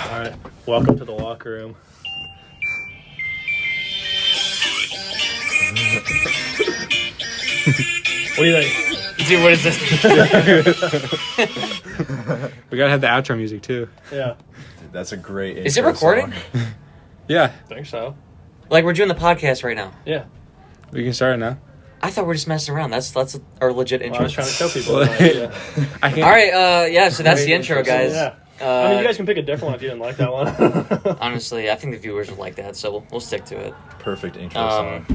Alright, welcome to the locker room. What do you think? Dude, what is this? We gotta have the outro music too. Yeah. Dude, that's a great intro Is it recording? song. Yeah, I think so. Like, we're doing the podcast right now. Yeah. we can start it now. I thought we were just messing around. That's our legit Well, intro. I was trying to show people. Well, Yeah. I can't. All right, yeah, so that's Great the intro, intro. guys. Yeah. I mean, you guys can pick a different one if you didn't like that one. Honestly, I think the viewers would like that, so we'll stick to it. Perfect intro song.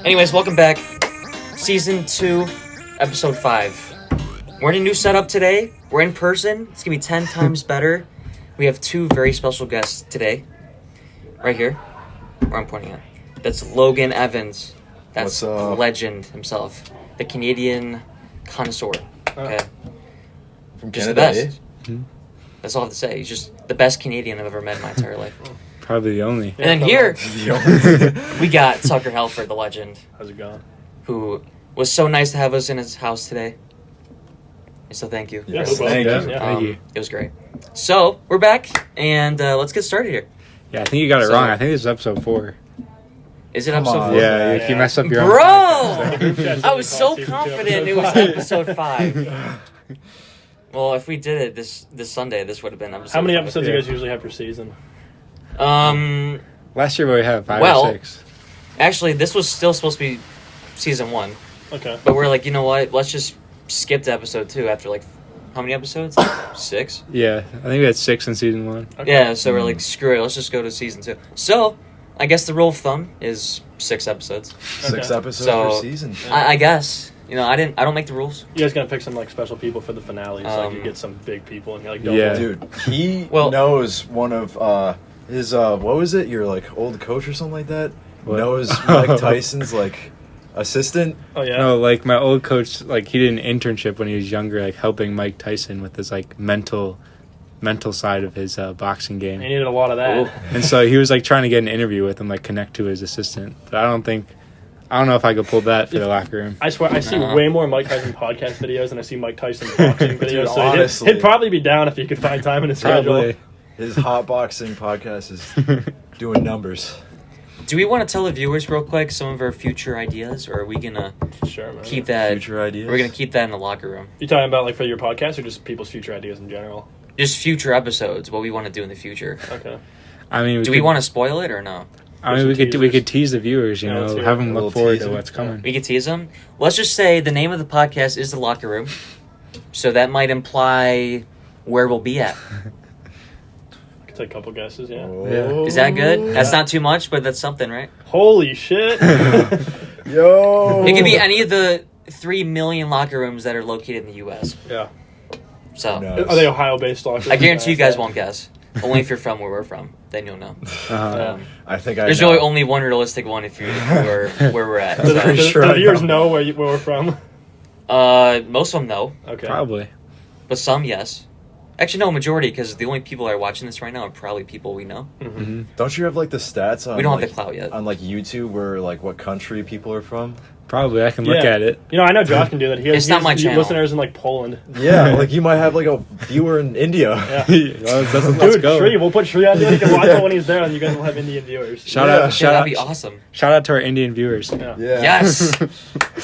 Anyways, welcome back. Season 2, Episode 5. We're in a new setup today. We're in person. It's going to be 10 times better. We have two very special guests today. Right here. Where I'm pointing at. That's Logan Evans. That's What's up? the legend himself. The Canadian connoisseur. Okay. From Just the Canada, best. That's all I have to say. He's just the best Canadian I've ever met in my entire life. Probably the only. And then here, eh? we got Tucker Helford, the legend, How's it going? who was so nice to have us in his house today. And so thank you. Yeah, for thank everything. you. Yeah. Thank you. It was great. So, we're back, and let's get started here. Yeah, I think you got it So- wrong. I think this is episode 4. Is it Come episode on. 4? Yeah, if you Yeah. mess up your own Bro! podcast, I was so confident it was episode 5. Well, if we did it this Sunday, this would have been episode How many 5. episodes do Yeah. you guys usually have per season? Last year we had 5 Well- or 6. Actually, this was still supposed to be season 1. Okay. But we're like, you know what? Let's just skip to episode 2 after, like, how many episodes? 6? Yeah, I think we had 6 in season 1. Okay. Yeah, so we're like, screw it, let's just go to season 2. So, I guess the rule of thumb is 6 episodes. 6 Okay. episodes So- per season. I guess. You know, I don't make the rules. You guys gotta pick some like special people for the finales. Like you get some big people and you're like, double. Yeah. Dude, he Well- knows one of his what was it? Your like old coach or something like that? What? Knows Mike Tyson's like assistant. Oh yeah. No, like my old coach, like he did an internship when he was younger, like helping Mike Tyson with his like mental side of his boxing You game. needed a lot of that. Oh. And so he was like trying to get an interview with him, like connect to his assistant. But I don't know if I could pull that for the locker room. I swear, I see Uh-huh. way more Mike Tyson podcast videos than I see Mike Tyson boxing videos. Dude, so honestly. he'd probably be down if he could find time in his Probably. schedule. His hot boxing podcast is doing numbers. Do we want to tell the viewers real quick some of our future ideas, or are we gonna Sure, man. keep that? Future ideas. We're gonna keep that in the locker room. You talking about like for your podcast or just people's future ideas in general? Just future episodes, what we want to do in the future. Okay. I mean, Do we want to spoil it or no? I mean, some we teasers? could tease the viewers, you Yeah, let's know, hear have it. them A look little forward teaser. to what's coming. We could tease them. Let's just say the name of the podcast is The Locker Room. So that might imply where we'll be at. Could take a couple guesses, yeah. Oh. Is that good? That's not too much, but that's something, right? Holy shit! Yo. It could be any of the 3 million locker rooms that are located in the U.S. Yeah. So No. Are they Ohio-based lockers? I guarantee you guys won't guess. Only if you're from where we're from. Then you'll know. Uh-huh. I think I There's know. really only one realistic one if you are where we're at. Do Pretty the sure I viewers know. know where we're from? Most of them know, Okay. Probably. but some yes. Actually, no, majority, because the only people that are watching this right now are probably people we know. Hmm. Don't you have like the stats on We don't have like, the clout yet. on like YouTube where like what country people are from? Probably. I can look Yeah. at it. You know, I know Josh can do that. It's not my channel. listeners in like Poland. Yeah, like you might have like a viewer in India. Yeah. Let's Dude, go. Shri, we'll put Shri on there. You can watch it when he's there, and you guys will have Indian viewers. Shout Yeah. out! Yeah, Shout that'd out! be awesome. Shout out to our Indian viewers. Yeah. Yeah. Yes.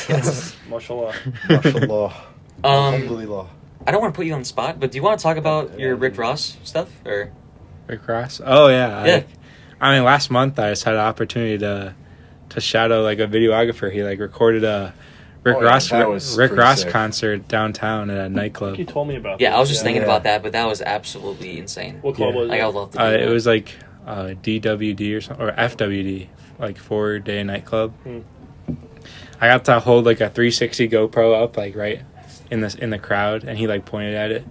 Yes. Mashallah. Mashallah. Alhamdulillah. I don't want to put you on the spot, but do you want to talk about your Rick Ross stuff? Or Rick Ross. Oh yeah. Yeah. I mean, last month I just had an opportunity to shadow like a videographer. He like recorded a Rick Oh, yeah, Ross that was Rick pretty Ross sick. concert downtown at a I think nightclub. you told me about. yeah, this. I was just thinking Yeah. about that, but that was absolutely insane. What club Yeah. was Like it? I would love to. Do It that. was like DWD or something, or FWD, like 4-day nightclb. Hmm. I got to hold like a 360 GoPro up, like right in the crowd, and he like pointed at it.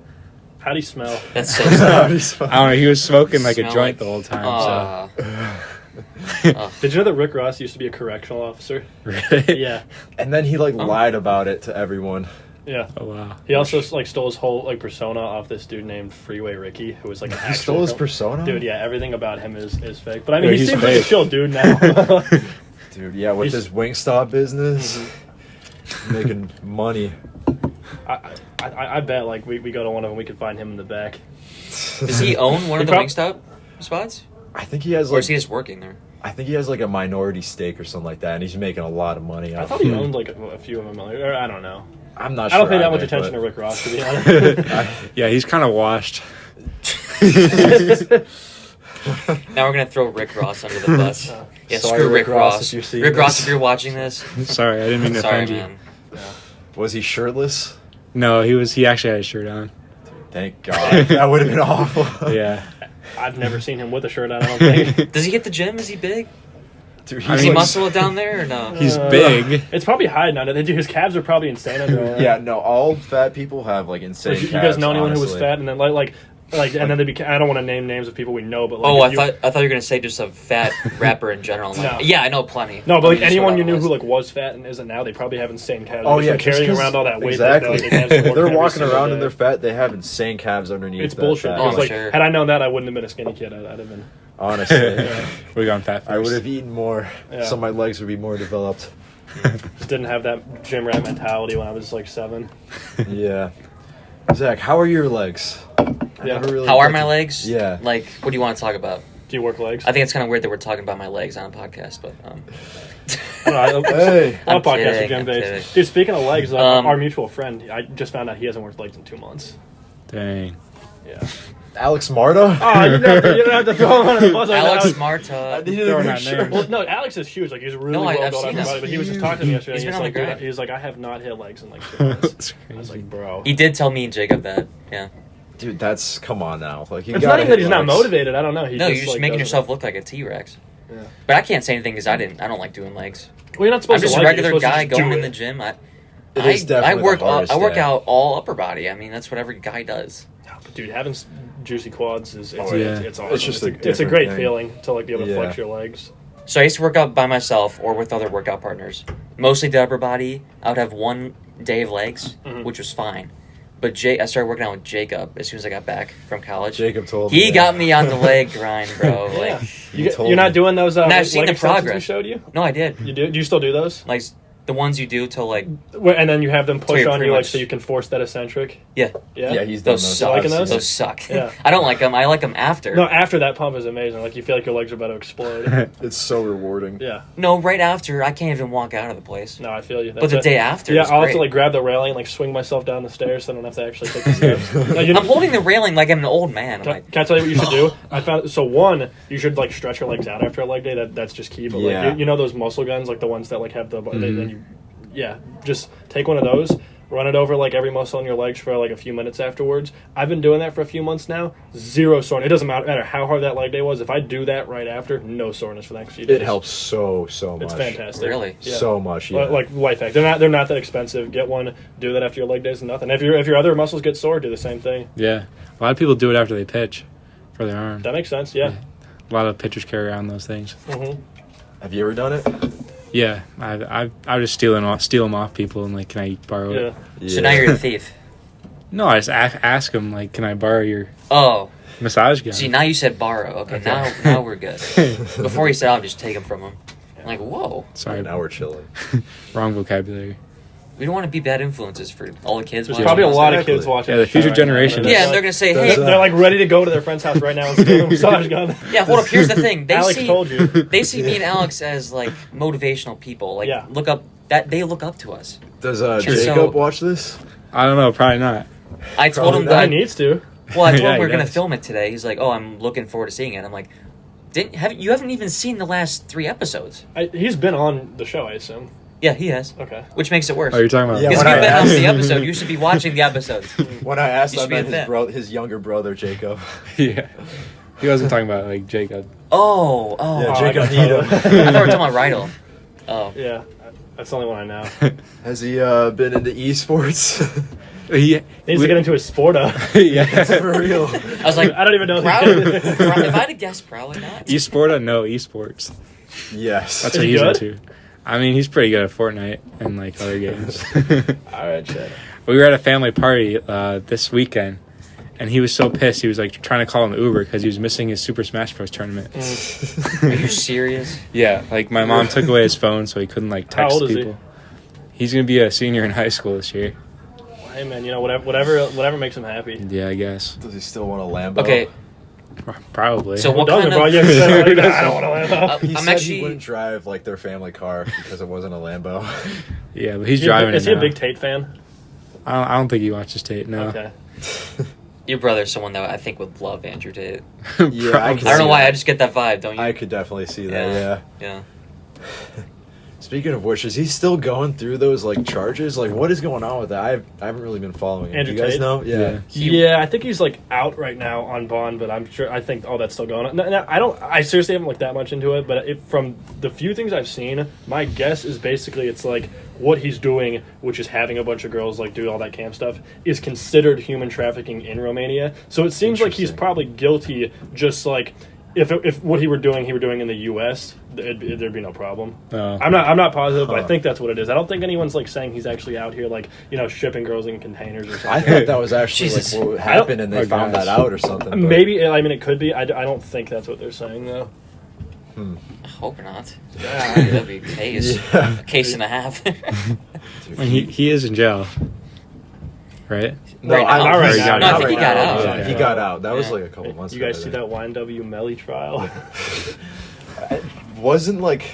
How do you smell? That's so sad. I don't know. He was smoking like a Smell joint like- the whole time. Did you know that Rick Ross used to be a correctional officer? So really? Yeah. And then he like Oh. lied about it to everyone. Yeah. Oh wow. He also like stole his whole like persona off this dude named Freeway Ricky, who was like an He actual stole his film- persona? Dude, yeah, everything about him is fake. But I mean, Yeah, he he's seems like a fake. chill dude now. Dude, yeah, with He's- his Wingstop business, making money. I bet like we go to one of them, we could find him in the back. Does he own one of the Wingstop spots? I think he has Or like. is he just working there? I think he has like a minority stake or something like that, and he's making a lot of money. I thought he owned like a few of them. Or I don't know. I'm not I sure. don't pay that much either, attention to but- Rick Ross, to be honest. Yeah, he's kind of washed. Now we're gonna throw Rick Ross under the bus. Yeah, Sorry, screw Rick Rick Ross, Ross. if you're seeing Rick Ross, this. if you're watching this, Sorry, I didn't mean to sorry, offend you. man. Was he shirtless? No, he actually had a shirt on. Thank God. That would have been awful. Yeah. I've never seen him with a shirt on, I don't think. Does he hit the gym? Is he big? Dude, I Does mean, he muscle it down there or no? He's big. It's probably hiding under it. His calves are probably insane under it. yeah, no, all fat people have like insane Like, you calves, guys know anyone who was honestly. fat and then and then they became, I don't want to name names of people we know, but like Oh, I you- thought you were gonna say just a fat rapper in general. I'm like, No. yeah, I know plenty. No, but like Let me just anyone throw you it knew on who the like was fat and isn't now, they probably have insane calves. Oh Just yeah, from carrying just 'cause- around all that weight. Exactly. They have to work They're every walking single around day. and they're fat. They have insane calves underneath. It's that bullshit. fat. Oh, Because, like, sure. had I known that, I wouldn't have been a skinny kid. I'd have been. Honestly, We gone fat first. I would have eaten more, Yeah. so my legs would be more developed. Just didn't have that gym rat mentality when I was like 7. Yeah. Zach, how are your legs? I Yeah. never really How are got my to- legs? Yeah. Like, what do you want to talk about? Do you work legs? I think it's kind of weird that we're talking about my legs on a podcast, but I don't know. Hey. I'll I'm podcast kidding, with Jim I'm Bates. kidding. Dude, speaking of legs, Um, our mutual friend, I just found out he hasn't worked legs in 2 months. Dang. Yeah. Alex Marta? Oh, you don't have to throw him on the bus. Alex I Marta. needed to Throwing make out sure. names. Well, no, Alex is huge. Like he's really No, well I've built seen up him. body, but he was just talking to me yesterday. He's been He's on the like, dude, grind. he's like, I have not hit legs in like 2 months. That's I was crazy. like, bro. He did tell me and Jacob that. Yeah. Dude, that's come on now. Like you It's gotta not even hit that he's not legs. motivated. I don't know. He No, you're just like, making doesn't- yourself look like a T-Rex. Yeah. But I can't say anything because I don't like doing legs. Well, you're not I'm supposed just to a like it. regular You're supposed to guy just do going in the it. gym. It is definitely work the hardest I work day. out all upper body. I mean, that's what every guy does. But dude, having juicy quads is Oh, yeah. it's awesome. It's just a it's a different great thing. feeling to like be able to Yeah. flex your legs. So I used to work out by myself or with other workout partners. Mostly the upper body. I would have one day of legs, which was fine. But I started working out with Jacob as soon as I got back from college. Jacob told me. He got me on the leg grind, bro. Like, Yeah. You told You're not me. doing those. And I've Like, seen leg the extensions progress. we showed you. no, I did. You do? Do you still do those? Like the ones you do till like, And then you have them push you're on pretty you, like much- so you can force that eccentric. yeah, Yeah. Yeah, he's done those those. suck. liking those? Those suck. Yeah. I don't like them. I like them after. No, after that pump is amazing. Like you feel like your legs are about to explode. It's so rewarding. Yeah. No, right after I can't even walk out of the place. No, I feel you. But That's the it. day after, Yeah, is I'll have great. to like grab the railing and like swing myself down the stairs so I don't have to actually take the steps. No, you know- I'm holding the railing like I'm an old man. I'm like, Can I tell you what you should do? I found so one, you should like stretch your legs out after a leg day. That's just key. But Yeah. like you know those muscle guns, like the ones that like have the then you, yeah, just take one of those, run it over like every muscle in your legs for like a few minutes afterwards. I've been doing that for a few months now. Zero soreness. It doesn't matter how hard that leg day was. If I do that right after, no soreness for the next few days. It helps so much. It's fantastic. Really? Yeah. So much. Yeah. Like life hack. They're not that expensive. Get one. Do that after your leg days and nothing. If your other muscles get sore, do the same thing. Yeah. A lot of people do it after they pitch for their arm. That makes sense. Yeah. A lot of pitchers carry around those things. Mm-hmm. Have you ever done it? Yeah. I just steal them off people and like, can I borrow Yeah. it? so now you're a thief. No, I just ask them like, can I borrow your Oh, massage gun? see, now you said borrow. Okay, now we're good. Before you said I'll just take them from him. I'm like, whoa. Sorry, Now we're chilling. wrong vocabulary. We don't want to be bad influences for all the kids. There's watching probably a this. lot of Exactly. kids watching. Yeah, the this show future right now. generation. Yeah, and they're gonna say, Does, hey, They're like ready to go to their friend's house right now and steal a massage gun. yeah. Hold up. Here's the thing. They Alex see told you. they see me and Alex as like motivational people. Like Yeah. look up that they look up to us. Does Sure. Jacob So- watch this? I don't know, probably not. I told Probably him not. that. He needs to. Well, I told Yeah, him we he are gonna does. film it today. He's like, oh, I'm looking forward to seeing it. I'm like, you haven't even seen the last 3 episodes. He's been on the show, I assume. Yeah, he has. Okay. Which makes it worse. Oh, you're talking about? Yeah, Because when if you've I been on asked- the episode, you should be watching the episodes. When I asked You should about be a fan. his younger brother Jacob. Yeah. He wasn't talking about like Jacob. Oh. Yeah, I Jacob got Nito. I thought we were talking about Rydell. Oh. Yeah, that's the only one I know. Has he been into esports? Yeah. Needs to get into his sport up. Yeah. For real. I was like, I don't even know. probably, if I had to guess, probably not. Esport? No, esports. Yes. That's Is what he he's good? into. I mean, he's pretty good at Fortnite and like other games. All right, shit. We were at a family party this weekend, and he was so pissed. He was like trying to call an Uber because he was missing his Super Smash Bros. Tournament. Are you serious? Yeah, like my mom took away his phone so he couldn't like text How old is people. He's gonna be a senior in high school this year. Hey man, you know whatever makes him happy. Yeah, I guess. Does he still want a Lambo? Okay, Probably. so what Doesn't, kind bro? of... Yeah, he said, like, I don't want to land He I'm said actually- he wouldn't drive like their family car because it wasn't a Lambo. Yeah, but he's driving Is it he a now. big Tate fan? I don't think he watches Tate. No. Okay. Your brother's someone that I think would love Andrew Tate. Yeah, I I don't know why, I just get that vibe, don't you? I could definitely see that. Yeah. Speaking of which, is he still going through those like charges? Like, what is going on with that? I haven't really been following him. Andrew Do you guys Tate? know? Yeah. Yeah, I think he's like out right now on bond, but I think all that's still going on. No, I seriously haven't looked that much into it, but from the few things I've seen, my guess is basically it's like what he's doing, which is having a bunch of girls like do all that camp stuff, is considered human trafficking in Romania. So it seems like he's Interesting. probably guilty, just like if what he were doing in the U.S., there'd be no problem. Oh. I'm not positive, but I think that's what it is. I don't think anyone's like saying he's actually out here like shipping girls in containers or something. I thought that was actually Jesus. like what happened, and they Oh, found gosh. that out or something. but- Maybe, I mean, it could be. I don't think that's what they're saying, though. I hope not. Yeah. That'd be a case. Yeah. A case and a half. Dude, I mean, he is in jail, right? No, Right I'm now. Not right now. No, I think he right got now. out. Yeah, he Yeah. got out. That was Yeah. like a couple months You ago. guys see that YNW Melly trial? Wasn't like,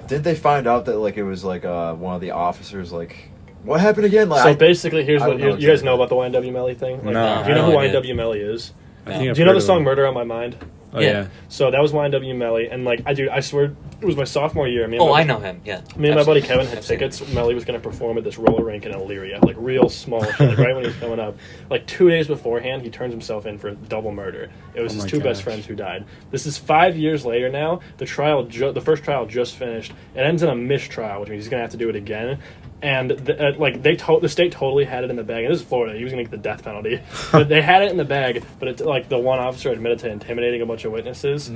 didn't they find out that like it was like one of the officers like, what happened again? Like, So basically, here's I what don't know you guys exactly. know about the YNW Melly thing. Like, No, do you know I who have no YNW Melly is? I think I've Do you know heard the of song him. "Murder on My Mind"? Oh Yeah. yeah. So that was YNW Melly, and like I swear it was my sophomore year. Me and Oh, my- I know him. Yeah. Me and my buddy Absolutely. Kevin had I've seen tickets. Melly was going to perform at this roller rink in Elyria, like real small shit, like right when he was coming up. Like 2 days beforehand, he turns himself in for double murder. It was Oh his my two best gosh. friends who died. This is 5 years later now. The trial, the first trial just finished. It ends in a mistrial, which means he's going to have to do it again. And the state totally had it in the bag. And this is Florida. He was going to get the death penalty, but they had it in the bag. But it's like the one officer admitted to intimidating a bunch of witnesses,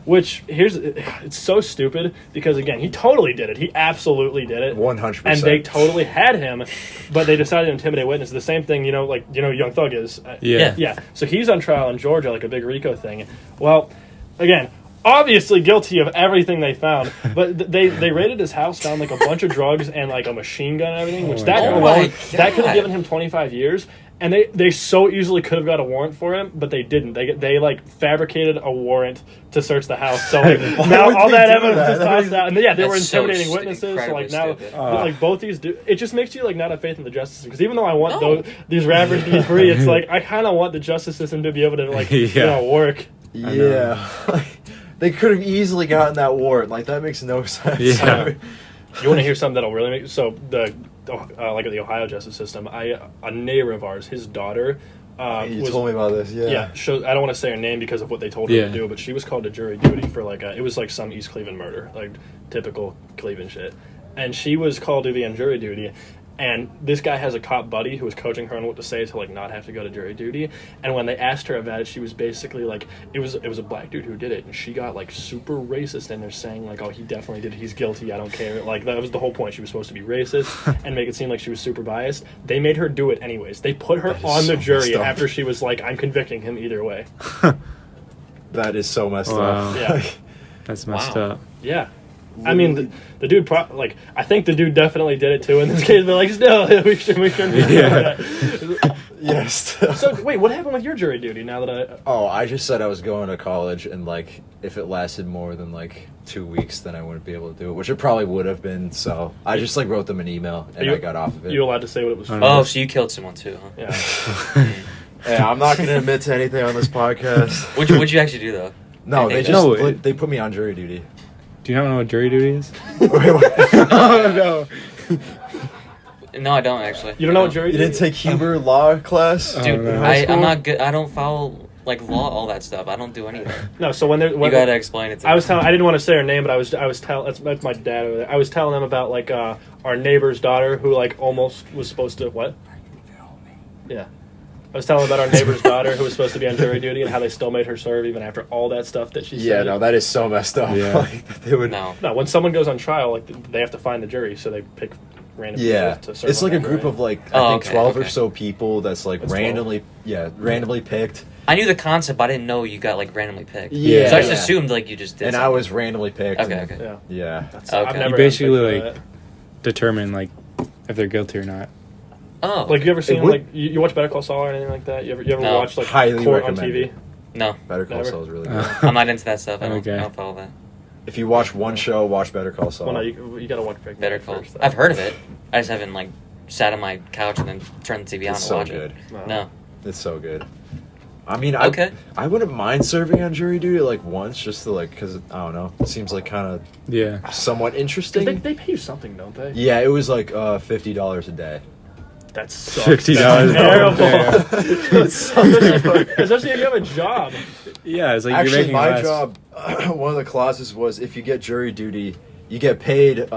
which it's so stupid because again he totally did it. He absolutely did it. 100%. And they totally had him, but they decided to intimidate witnesses. The same thing, Young Thug is. Yeah. Yeah. So he's on trial in Georgia, like a big RICO thing. Well, again, obviously guilty of everything they found, but they raided his house, found like a bunch of drugs and like a machine gun and everything, which my that God. Oh my alone, that could God. have given him 25 years. And they so easily could have got a warrant for him, but they didn't. They like fabricated a warrant to search the house. So like, Why now would all they that do evidence that? is tossed out. And they were That's so intimidating witnesses. So incredibly like now, stupid. like both these it just makes you like not have faith in the justice system. Because even though I want No. these rappers to be free, it's like I kind of want the justice system to be able to like Yeah. work. Yeah. They could have easily gotten that warrant. Like, that makes no sense. Yeah. You want to hear something that'll really make the Ohio justice system? A neighbor of ours, his daughter, You was told me about this, yeah. I don't want to say her name because of what they told her Yeah. to do, but she was called to jury duty for like it was like some East Cleveland murder, like typical Cleveland shit, and she was called to be on jury duty. And this guy has a cop buddy who was coaching her on what to say to like not have to go to jury duty. And when they asked her about it, she was basically like, it was a black dude who did it, and she got like super racist. And they're saying like, oh, he definitely did it. He's guilty. I don't care. Like that was the whole point. She was supposed to be racist and make it seem like she was super biased. They made her do it anyways. They put her That is on the so jury messed up. after she was like, I'm convicting him either way. That is so messed Wow. up. Yeah. That's messed Wow. up. Yeah. I mean, the dude, I think the dude definitely did it too in this case, but like, still, we shouldn't be Yeah. that. Yes. So, wait, what happened with your jury duty now that Oh, I just said I was going to college, and like, if it lasted more than like 2 weeks, then I wouldn't be able to do it, which it probably would have been. So I just like wrote them an email, and I got off of it. you allowed to say what it was for? Oh, so you killed someone too, huh? Yeah. Hey, I'm not going to admit to anything on this podcast. What'd you actually do though? No, they Anything? just No, they put me on jury duty. Do you not know what jury duty is? Wait, what? Oh no. No, I don't actually. You don't know what jury You duty didn't take Huber law class? Oh, Dude, no. I'm not good. I don't follow like law, all that stuff. I don't do anything. No, so when You gotta explain it to me. I didn't want to say her name, but I was telling, that's my dad over there. I was telling them about like our neighbor's daughter who like almost was supposed to, what? Yeah. I was telling them about our neighbor's daughter who was supposed to be on jury duty and how they still made her serve even after all that stuff that she said. Yeah, no, that is so messed up. Yeah. Like, they would. No. No, when someone goes on trial, like they have to find the jury, so they pick random Yeah, people to serve it's on like a that group jury. of like Oh, I think okay, 12 or okay. so people that's like That's randomly picked. I knew the concept, but I didn't know you got like randomly picked. Yeah. So I just Yeah. assumed like you just did. And I something. was randomly picked. Okay, and- okay. Yeah. Yeah. That's, Okay. I've You never basically, gotten picked like- for Determine like if they're guilty or not. Oh, that. Like, you ever seen, would- like, you watch Better Call Saul or anything like that? You ever No. watch, like, Highly court on recommend TV? it. no, Better Call Never. Saul is really good. I'm not into that stuff. I Okay. don't follow that. If you watch one show, watch Better Call Saul. Well, no, you gotta watch Breaking Better Bad Call. first, though. I've heard of it. I just haven't like sat on my couch and then turned the TV on It's and so watch good. it. No. It's so good. I mean, Okay. I wouldn't mind serving on jury duty like once, just to like, because I don't know, it seems like kind of Yeah. somewhat 'Cause interesting. they pay you something, don't they? Yeah, it was like $50 a day. That sucks. $50 That's terrible. Yeah. It sucks. Especially if you have a job. Yeah, it's like you're Actually, making my less. job, one of the clauses was if you get jury duty, you get paid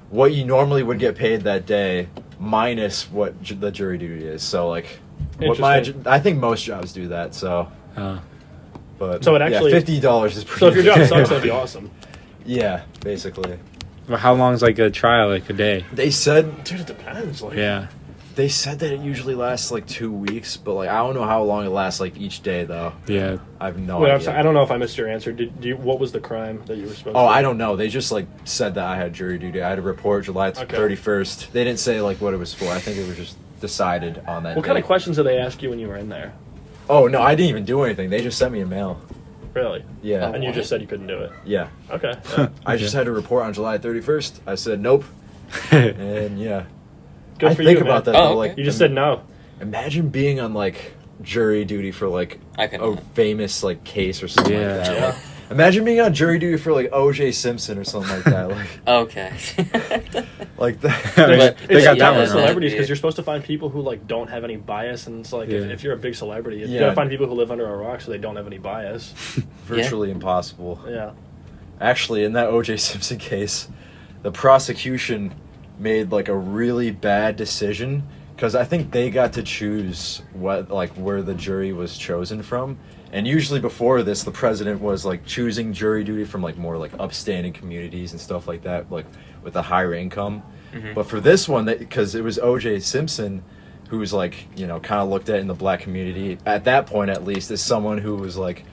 what you normally would get paid that day minus what the jury duty is. So like, Interesting. I think most jobs do that. So, but So it actually- $50 is pretty. So if your job good. sucks, that'd be awesome. Yeah, basically. Well, how long's like a trial? Like a day? They said Dude, it depends. Like, Yeah. They said that it usually lasts like 2 weeks, but like I don't know how long it lasts like each day though. Yeah. I have no Wait, I'm idea. sorry, I don't know if I missed your answer. What was the crime that you were supposed to Oh, do? I don't know. They just like said that I had jury duty. I had to report July Okay. 31st. They didn't say like what it was for. I think it was just decided on that. What kind day. of questions did they ask you when you were in there? Oh no, I didn't even do anything. They just sent me a mail. Really? Yeah, And you just said you couldn't do it. yeah. Okay. Yeah. I just had to report on July 31st. I said nope, and yeah. Good I for think you, about man. that. Oh, though, okay. like You just said no. imagine being on like jury duty for like I can. a famous like case or something Yeah. like that. Yeah. Like, imagine being on jury duty for like O.J. Simpson or something like that. Okay. Like that. They got It's that tough one with wrong. celebrities because you're supposed to find people who like don't have any bias, and it's like Yeah. if you're a big celebrity, you Yeah. gotta find people who live under a rock so they don't have any bias. Virtually impossible. Yeah. Actually, in that O.J. Simpson case, the prosecution made like a really bad decision because I think they got to choose what like where the jury was chosen from. And usually before this, the president was like choosing jury duty from like more like upstanding communities and stuff like that, like with a higher income. But for this one, because it was O.J. Simpson, who was like, you know, kind of looked at in the black community at that point at least as someone who was like,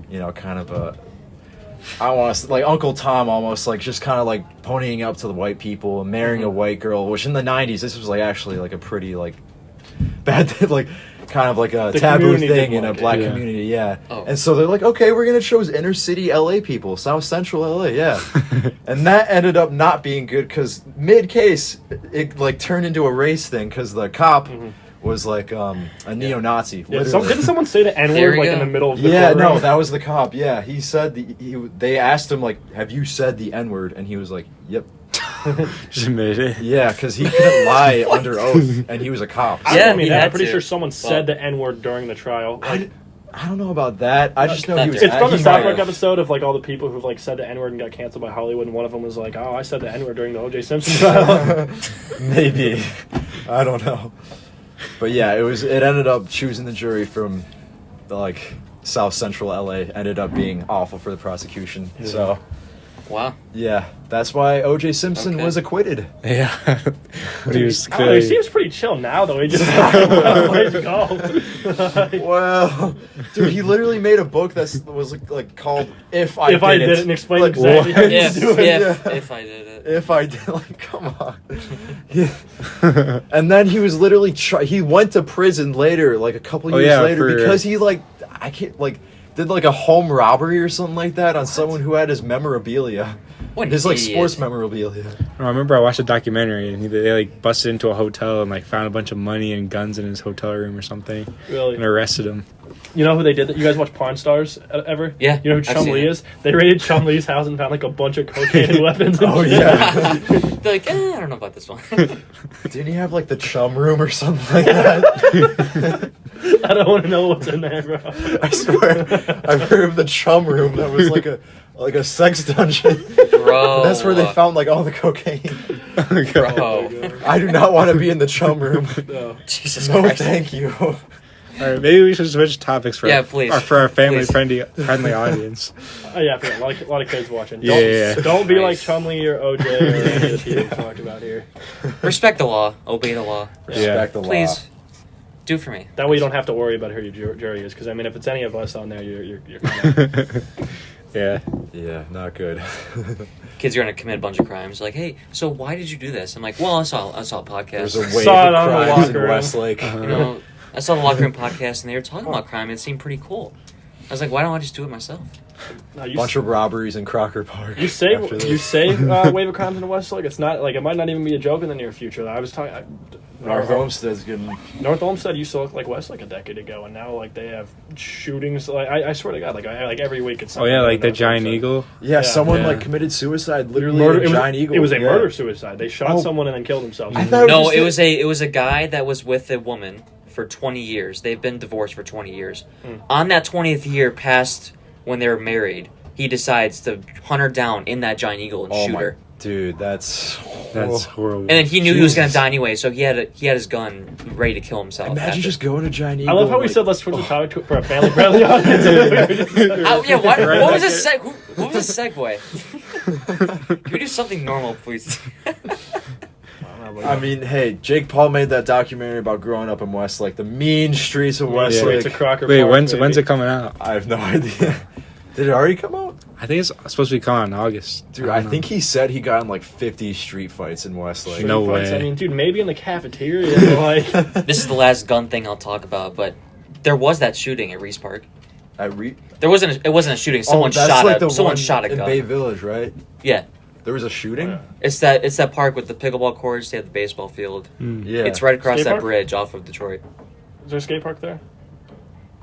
you know, kind of a I want to like Uncle Tom almost like just kind of like ponying up to the white people and marrying a white girl, which in the 90s this was like actually like a pretty like bad like kind of like a The taboo community thing didn't in a like it. black Yeah. community, yeah. Oh. And so they're like, okay, we're gonna choose inner city LA people, South Central LA, yeah. And that ended up not being good because mid case it like turned into a race thing because the cop was like a neo-Nazi. Yeah, literally. didn't someone say the N There word we like go. in the middle of the Yeah, courtroom? no, that was the cop. Yeah, he said they asked him like, "Have you said the N word?" And he was like, "Yep." Just admitted it. Yeah, because he couldn't lie under oath, and he was a cop. I Yeah, don't mean he that. I'm had pretty to. sure someone Well- said the N word during the trial. Like, I don't know about that. I just know he was. It's it's from the he South might Park have. episode of like all the people who've like said the N word and got canceled by Hollywood, and one of them was like, "Oh, I said the N word during the O.J. Simpson trial." Maybe, I don't know. But yeah, it ended up choosing the jury from the, like South Central LA ended up being awful for the prosecution. So Wow. yeah, that's why O.J. Simpson Okay. was acquitted. Yeah. He was I don't know, he clearly- seems pretty chill now, though. He just ways to go. Well, dude, he literally made a book that was like called "If I If I Did Did It," and explained Like, exactly how what? you If, do it. if, Yeah. if I did it. If I did, like, come on. Yeah. And then he was literally he went to prison later, like a couple Oh, years yeah, later, for- because he like I can't like did like a home robbery or something like that on someone who had his memorabilia, What an his like idiot. sports memorabilia. I remember I watched a documentary and they like busted into a hotel and like found a bunch of money and guns in his hotel room or something and Really? arrested him. You know who they did that? You guys watch Pawn Stars ever? Yeah, You know who I've Chum seen Lee it. is? They raided Chum Lee's house and found like a bunch of cocaine and weapons. And Oh, shit. yeah. They're like, I don't know about this one. Didn't he have like the chum room or something like that? I don't want to know what's in there, bro. I swear, I've heard of the chum room that was like a sex dungeon. Bro. That's where they found like all the cocaine. Bro. I do not want to be in the chum room. No. Jesus No, Christ. thank you. All right, maybe we should switch topics for Yeah, please. for our Please. friendly audience. Oh yeah, a lot of kids watching. Yeah. Don't be like Nice. Chumley or OJ or any of the people we talked about here. Respect the law. Obey the law. Respect the law. Please. Do for me. That way you don't have to worry about who your jury is. Because I mean, if it's any of us on there, you're kind of Yeah. Yeah, not good. Kids are gonna commit a bunch of crimes. Like, hey, so why did you do this? I'm like, well, I saw a podcast. There's a wave Saw it of on the crimes in locker room. Westlake. You know, I saw the locker room podcast, and they were talking about crime. And it seemed pretty cool. I was like, why don't I just do it myself? no, you, Bunch of robberies in Crocker Park. you say after you this. say wave of crimes in Westlake. It's not like it might not even be a joke in the near future. I was talking. North Olmsted's getting. North Olmsted used to look like Westlake a decade ago, and now like they have shootings. Like I swear to God, like every week it's. Oh yeah, like the North Giant Olmsted. Eagle. Yeah, someone Yeah. like committed suicide. Literally, Murder, in Giant Eagle. It was a Yeah. murder suicide. They shot Oh. someone and then killed themselves. I thought No, it was it was a guy that was with a woman for 20 years. They've been divorced for 20 years. On that 20th year past when they were married, he decides to hunt her down in that Giant Eagle and Oh shoot my, her. dude, that's Horrible. And then he knew he was gonna Jesus. die anyway, so he had his gun ready to kill himself. Imagine after. just going to Giant I Eagle. love how we like, said let's switch the topic for a family friendly audience. Yeah, what Right was back this? What was this segue? Can we do something normal, please? I mean, hey, Jake Paul made that documentary about growing up in Westlake, the mean streets of Westlake. It's a Crocker Wait, Park, when's baby. it coming out? I have no idea. Did it already come out? I think it's supposed to be coming out in August. Dude, don't I know. think he said he got in like 50 street fights in Westlake. No Fights, way. I mean, dude, maybe in the cafeteria, like. This is the last gun thing I'll talk about, but there was that shooting at Reese Park. It wasn't a shooting. Someone shot a in gun. Bay Village, right? Yeah, There was a shooting? Yeah. it's that park with the pickleball courts. They have the baseball field. Yeah. It's right across Skate that park? bridge off of Detroit. Is there a skate park there?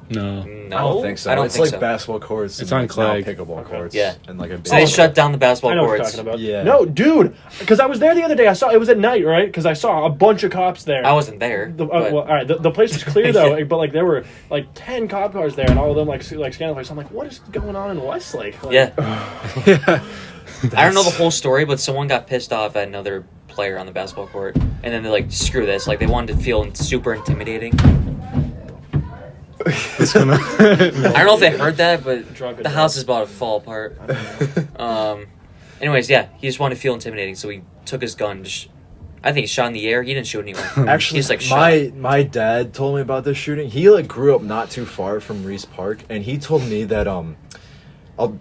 No. No, I don't think so. I don't it's think like so. basketball courts. It's and, on like, now Clegg. pickleball Okay. courts. Yeah. And like a So they baseball shut down the I basketball know what you're courts. talking about. Yeah. No, dude, because I was there the other day. I saw it was at night, right? Because I saw a bunch of cops there. I wasn't there. The, but- well, all right, the place was clear though, but like there were like 10 cop cars there, and all of them like scanning the place. I'm like, what is going on in Westlake? Like, yeah, Yeah. I don't know the whole story, but someone got pissed off at another player on the basketball court, and then they're like, "Screw this!" Like they wanted to feel super intimidating. It's gonna. I don't know if they heard that, but Drunk the as house hell. is about to fall apart. Anyways, yeah, he just wanted to feel intimidating, so he took his gun. I think he shot in the air. He didn't shoot anyone. Actually, He's, like, my dad told me about this shooting. He like grew up not too far from Reese Park, and he told me that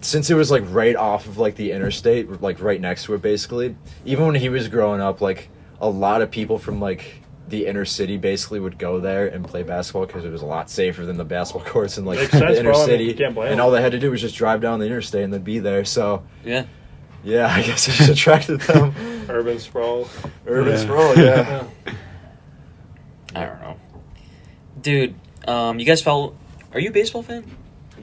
since it was like right off of like the interstate, like right next to it, basically. Even when he was growing up, like a lot of people from like the inner city basically would go there and play basketball because it was a lot safer than the basketball courts in like Makes the sense, inner bro. I mean, city. you can't blame and him. all they had to do was just drive down the interstate and they'd be there. So Yeah. yeah, I guess it just attracted them. Urban sprawl. Urban Yeah. sprawl, yeah. I don't know, dude. You guys follow? Are you a baseball fan?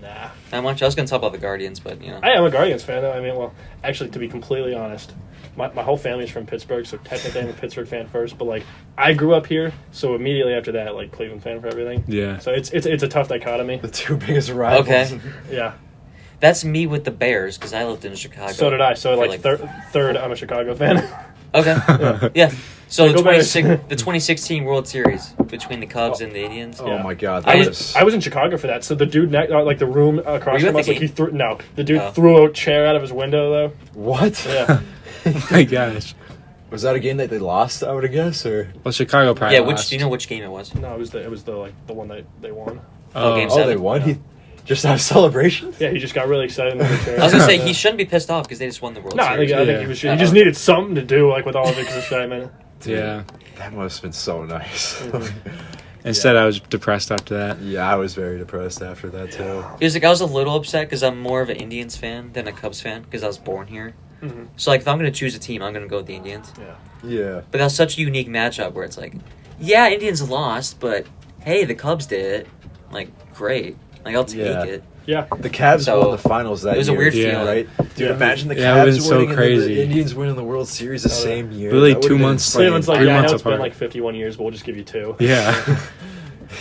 Nah. Not much. I was gonna talk about the Guardians, but you know. I am a Guardians fan though. I mean, well, actually, to be completely honest, my whole family's from Pittsburgh, so technically I'm a Pittsburgh fan first. But like, I grew up here, so immediately after that, like Cleveland fan for everything. Yeah. So it's a tough dichotomy. The two biggest rivals. Okay. Yeah. That's me with the Bears because I lived in Chicago. So did I. So for, like third, I'm a Chicago fan. Okay. Yeah. So Go Bears. the 2016 World Series between the Cubs and the Indians. Oh Yeah. my god, I that was in Chicago for that. So the dude, like the room Were across you at from us, the like he game? threw. No, the dude Oh. threw a chair out of his window though. what? Yeah. Oh my gosh. Was that a game that they lost? I would have guessed, or Well, Chicago probably. Yeah. lost. Do you know which game it was? No, it was the like the one that they won. Oh, game oh, seven. they won. Yeah. He just have celebration. Yeah, he just got really excited in the chair. I was gonna say he shouldn't be pissed off because they just won the World No, I Series. think Yeah. he was. He just needed something to do, like with all of his excitement. Yeah. That must have been so nice. Instead, I was depressed after that. Yeah, I was very depressed after that too. It was like I was a little upset because I'm more of an Indians fan than a Cubs fan because I was born here. Mm-hmm. So like if I'm gonna choose a team, I'm gonna go with the Indians. Yeah. Yeah. But that was such a unique matchup where it's like, yeah, Indians lost, but hey, the Cubs did it. Like great, like I'll take Yeah. it. Yeah. The Cavs So, won the finals that year. it was a weird feeling. right? Dude, Yeah. imagine the Yeah, it was Cavs so winning and crazy. the Indians winning the World Series the Oh, yeah. same year. Really, That would've 2 been months- insane. Cleveland's like, 3 yeah, I know months it's been apart. like 51 years, but we'll just give you 2. Yeah.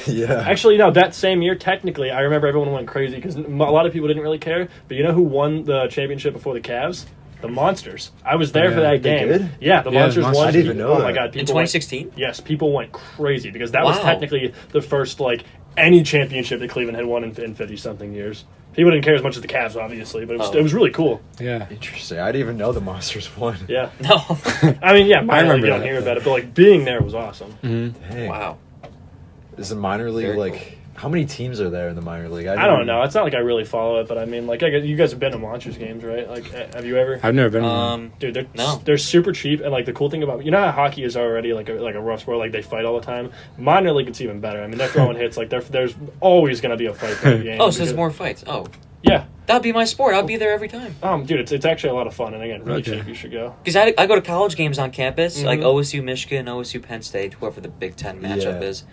Yeah. Actually, no, that same year, technically, I remember everyone went crazy because a lot of people didn't really care. But you know who won the championship before the Cavs? The Monsters. I was there for Yeah. that They game. did? Yeah, the Yeah, Monsters the Monsters. won. I didn't even know Oh my that. god, In people went- 2016? Yes, people went crazy because that was Wow. technically the first like any championship that Cleveland had won in 50-something years. People didn't care as much as the Cavs, obviously, but it was really cool. Yeah. Interesting. I didn't even know the Monsters won. Yeah. No. I mean, yeah, minor league, remember you don't that, hear but- about it, but like being there was awesome. Dang. Wow. Is the minor league Very like cool. how many teams are there in the minor league? I don't know. It's not like I really follow it, but I mean, like, you guys have been to Monsters games, right? Like, have you ever? I've never been. Dude, No. they're super cheap, and like the cool thing about how hockey is already like a rough sport, like they fight all the time. Minor league, it's even better. I mean, they're throwing hits like there's always gonna be a fight in the game. Oh, so there's more fights. Oh, Yeah, that'd be my sport. I'll be there every time. dude, it's actually a lot of fun, and again, really Okay. cheap. You should go. Because I go to college games on campus, like Mhm. OSU Michigan, OSU Penn State, whoever the Big Ten matchup Yeah. is.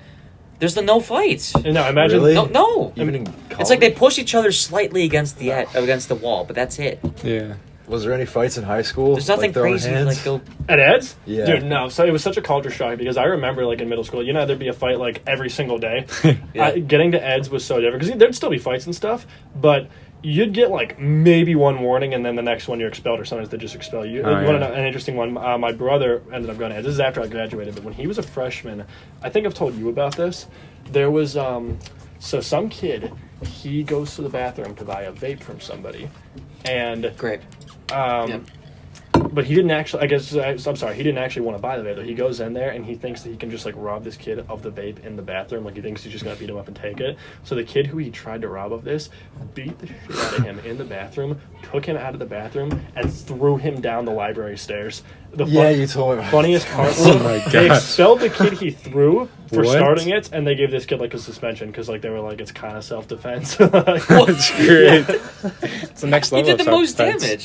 There's no fights. And now imagine. Really? No. Even in It's like they college? push each other slightly against the wall, but that's it. Yeah. Was there any fights in high school? There's nothing Like throwing crazy. hands? Like go. At Ed's? Yeah. Dude, no. So it was such a culture shock because I remember, like, in middle school, there'd be a fight, like, every single day. Yeah. Getting to Ed's was so different because there'd still be fights and stuff, but you'd get, like, maybe one warning and then the next one you're expelled, or sometimes they just expel you. Oh, You want yeah. to know an interesting one? My brother ended up going to Ed's. This is after I graduated, but when he was a freshman, I think I've told you about this. There was, so some kid, he goes to the bathroom to buy a vape from somebody, and Great. Yep. But he didn't actually. I'm sorry. He didn't actually want to buy the vape. Though. He goes in there and he thinks that he can just like rob this kid of the vape in the bathroom. Like he thinks he's just gonna beat him up and take it. So the kid who he tried to rob of this beat the shit out of him in the bathroom, took him out of the bathroom, and threw him down the library stairs. Yeah, you told me about Funniest part was Oh my they gosh. expelled the kid he threw for What? starting it, and they gave this kid like a suspension because like they were like it's kind of self-defense. That's great. It's the next He level. did the of most self-defense. damage.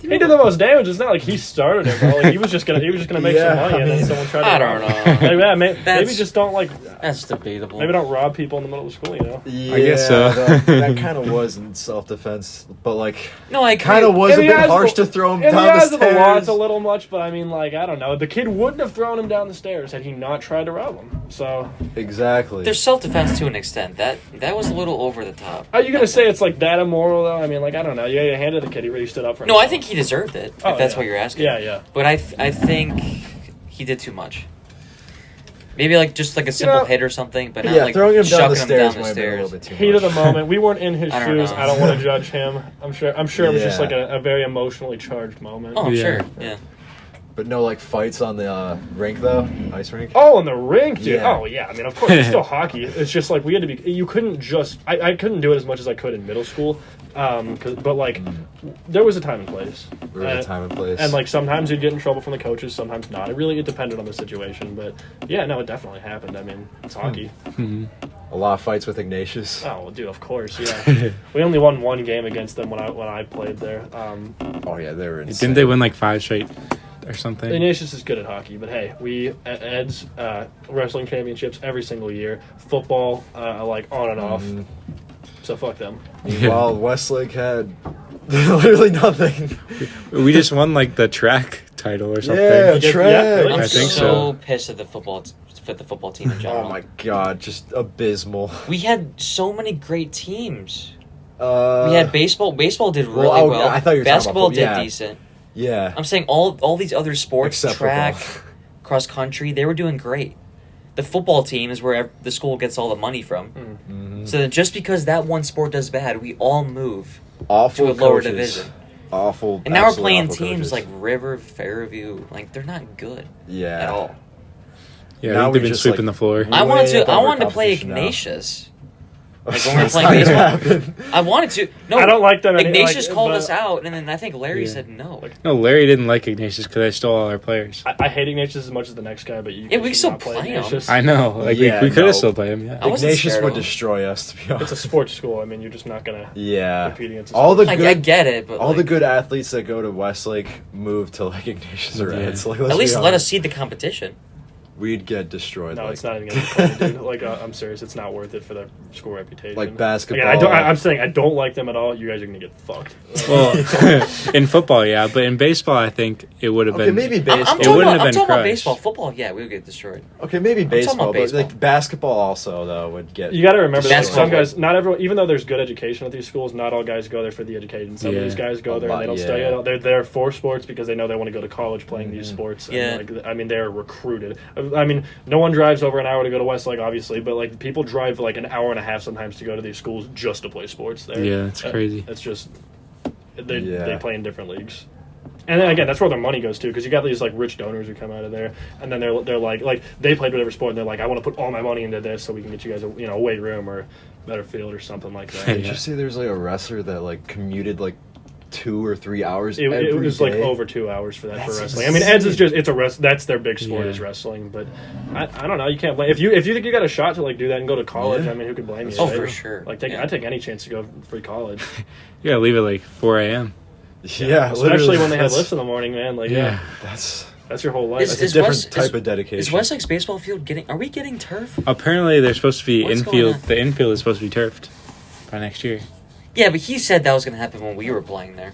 He did the most damage. It's not like he started it, bro. Like, he was just gonna make Yeah, some money, and I then mean, someone tried to. I don't know. Maybe, yeah, maybe That's- just don't like. That's debatable. Maybe don't rob people in the middle of school. Yeah, I guess so. that kind of was in self-defense, but like No, I kind of agree. was In a the bit eyes of harsh the- to throw him In the down the eyes of the law, it's stairs. a little much, but I mean, like, I don't know. The kid wouldn't have thrown him down the stairs had he not tried to rob him. So, Exactly. There's self-defense to an extent. That was a little over the top. are you gonna say it's like that immoral though? I mean, like, I don't know. You handed the kid. He really stood up for No, I himself. think he deserved it. Oh, if that's yeah. what you're asking. Yeah, yeah. But I think he did too much. Maybe like just like a simple hit or something, but not yeah, like throwing him down the shucking stairs him might down the have been a little stairs. bit too Heat of much. the moment. We weren't in his I don't shoes. know. I don't want to judge him. I'm sure it was just Yeah. like a very emotionally charged moment. Oh, I'm Yeah. sure. Yeah. But no, like fights on the rink though, ice rink. Oh, in the rink, dude. Yeah. Oh, yeah. I mean, of course, it's still hockey. It's just like we had to be. You couldn't just. I couldn't do it as much as I could in middle school. But like, there was a time and place. There was a time and place. And like sometimes you'd get in trouble from the coaches, sometimes not. It depended on the situation. But yeah, no, it definitely happened. I mean, it's hockey. a lot of fights with Ignatius. Oh, well, dude, of course, yeah. We only won one game against them when I played there. Oh yeah, they were insane. Didn't they win like 5 straight or something? Ignatius is good at hockey, but hey, we at Ed's wrestling championships every single year. Football, like on and off. So fuck them. While Westlake had literally nothing. We just won like the track title or something. Yeah, Yeah, track. really? I'm I think so pissed at the football team in general. Oh my god, just abysmal. We had so many great teams. We We had baseball. Baseball did really oh, well. I thought you were talking about Basketball did yeah. decent. Yeah. I'm saying all these other sports, Except track, football. cross country, they were doing great. The football team is where the school gets all the money from. Mm-hmm. So that just because that one sport does bad, we all move Awful to a lower coaches. division. Awful. And now we're absolutely playing awful teams coaches. like River, Fairview. Like they're not good yeah. at all. Yeah, Now I think we they've been just, sweeping like, the floor. I Way wanted above to play competition now. Ignatius. Like when we were That's playing not gonna baseball. happen. I wanted to. No, I don't like them any- Ignatius like, called but- us out, and then I think Larry Yeah. said no. No, Larry didn't like Ignatius because they stole all our players. I hate Ignatius as much as the next guy, but you Yeah, we should still not play him. Ignatius. I know. Like Yeah, we could no. have still played him. Yeah. I wasn't Ignatius scared would of him. destroy us, to be honest. It's a sports school. I mean, you're just not gonna Yeah. compete against. A All the sports good, I get it, but all like, the good athletes that go to Westlake move to like Ignatius or Yeah. Reds. Like, at least let us see the competition. We'd get destroyed. No, like, it's not even gonna be funny, dude. Like, I'm serious. It's not worth it for the school reputation. Like basketball. Again, I'm saying I don't like them at all. You guys are gonna get fucked. Well, in football, yeah, but in baseball, I think it would have Okay, been. maybe I'm baseball. talking, wouldn't about, have I'm been talking about crushed. baseball. Football, yeah, we would get destroyed. Okay, maybe talking baseball, about baseball. but like basketball also though would get. You got to remember that Basketball some guys, not everyone, even though there's good education at these schools, not all guys go there for the education. Some Yeah. of these guys go A there lot, and they don't yeah. study at all. They're there for sports because they know they want to go to college playing these sports. Yeah. And like, I mean, they're recruited. I mean, no one drives over an hour to go to Westlake, obviously, but like people drive like an hour and a half sometimes to go to these schools just to play sports there. Yeah, it's crazy. It's just they play in different leagues. And then again, that's where their money goes to, because you got these like rich donors who come out of there, and then they're like they played whatever sport, and they're like, I want to put all my money into this, so we can get you guys a weight room or better field or something like that. Did you say there's like a wrestler that like commuted like 2 or 3 hours? It was day? like over 2 hours for that for wrestling. insane. I mean, Ed's is just that's their big sport is wrestling. But I don't know. You can't blame if you think you got a shot to like do that and go to college. Yeah. I mean, who could blame you? Oh, right? for sure. Like Yeah. I'd take any chance to go free college. You gotta leave at like 4 a.m. Yeah, Especially literally, when they have that's- lifts in the morning, man. Like Yeah. that's your whole life. Is- That's a is different West- type is- of dedication. Is Westlake's baseball field getting? Are we getting turf? Apparently, they're supposed to be What's going infield. on? The infield is supposed to be turfed by next year. Yeah, but he said that was going to happen when we were playing there.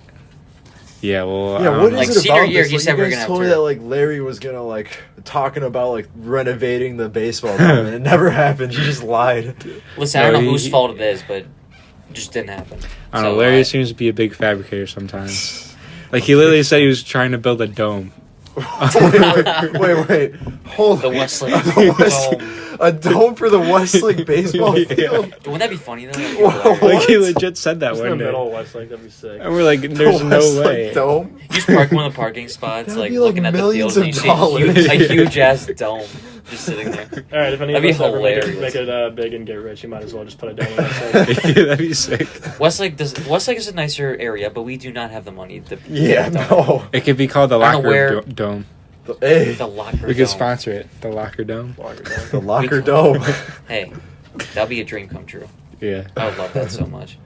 Yeah, well, Yeah, what is Like, it senior about year, this? he Like, said you we were guys gonna have told me turf. that like Larry was gonna like talking about like renovating the baseball diamond. It never happened. You just lied. Listen, I No, don't know he- wait, whose fault it is, but it just didn't happen. I don't know. So, Larry seems to be a big fabricator sometimes. Like he literally said he was trying to build a dome. wait. Hold The on. Westlake The West- dome. A dome for the Westlake baseball Yeah. field. Wouldn't that be funny though? Whoa. Like he What? legit said that Just in the one day, middle of Westlake, that'd be sick. and we're like, The "There's no Westlake way." dome. You just park in one of the parking spots, That'd like be, like, looking at the millions field, and you of see a dollars. huge ass dome just sitting there. All right, if any That'd of be us ever make hilarious. it big and get rich, you might as well just put a dome in Westlake. That'd be sick. Westlake is a nicer area, but we do not have the money. Yeah, no. It could be called the I don't know locker where- dome. Hey, The locker We dome. could sponsor it. The locker dome. the locker dome. Hey, that'd be a dream come true. Yeah. I would love that so much.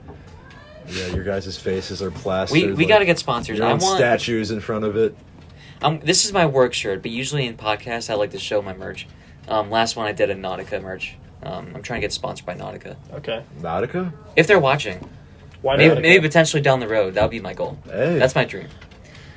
Yeah, your guys' faces are plastered. We got to get sponsors. Your I own want. statues in front of it. This is my work shirt, but usually in podcasts I like to show my merch. Last one I did a Nautica merch. I'm trying to get sponsored by Nautica. Okay. Nautica? If they're watching, Why maybe, not? maybe potentially down the road. That would be my goal. Hey. That's my dream.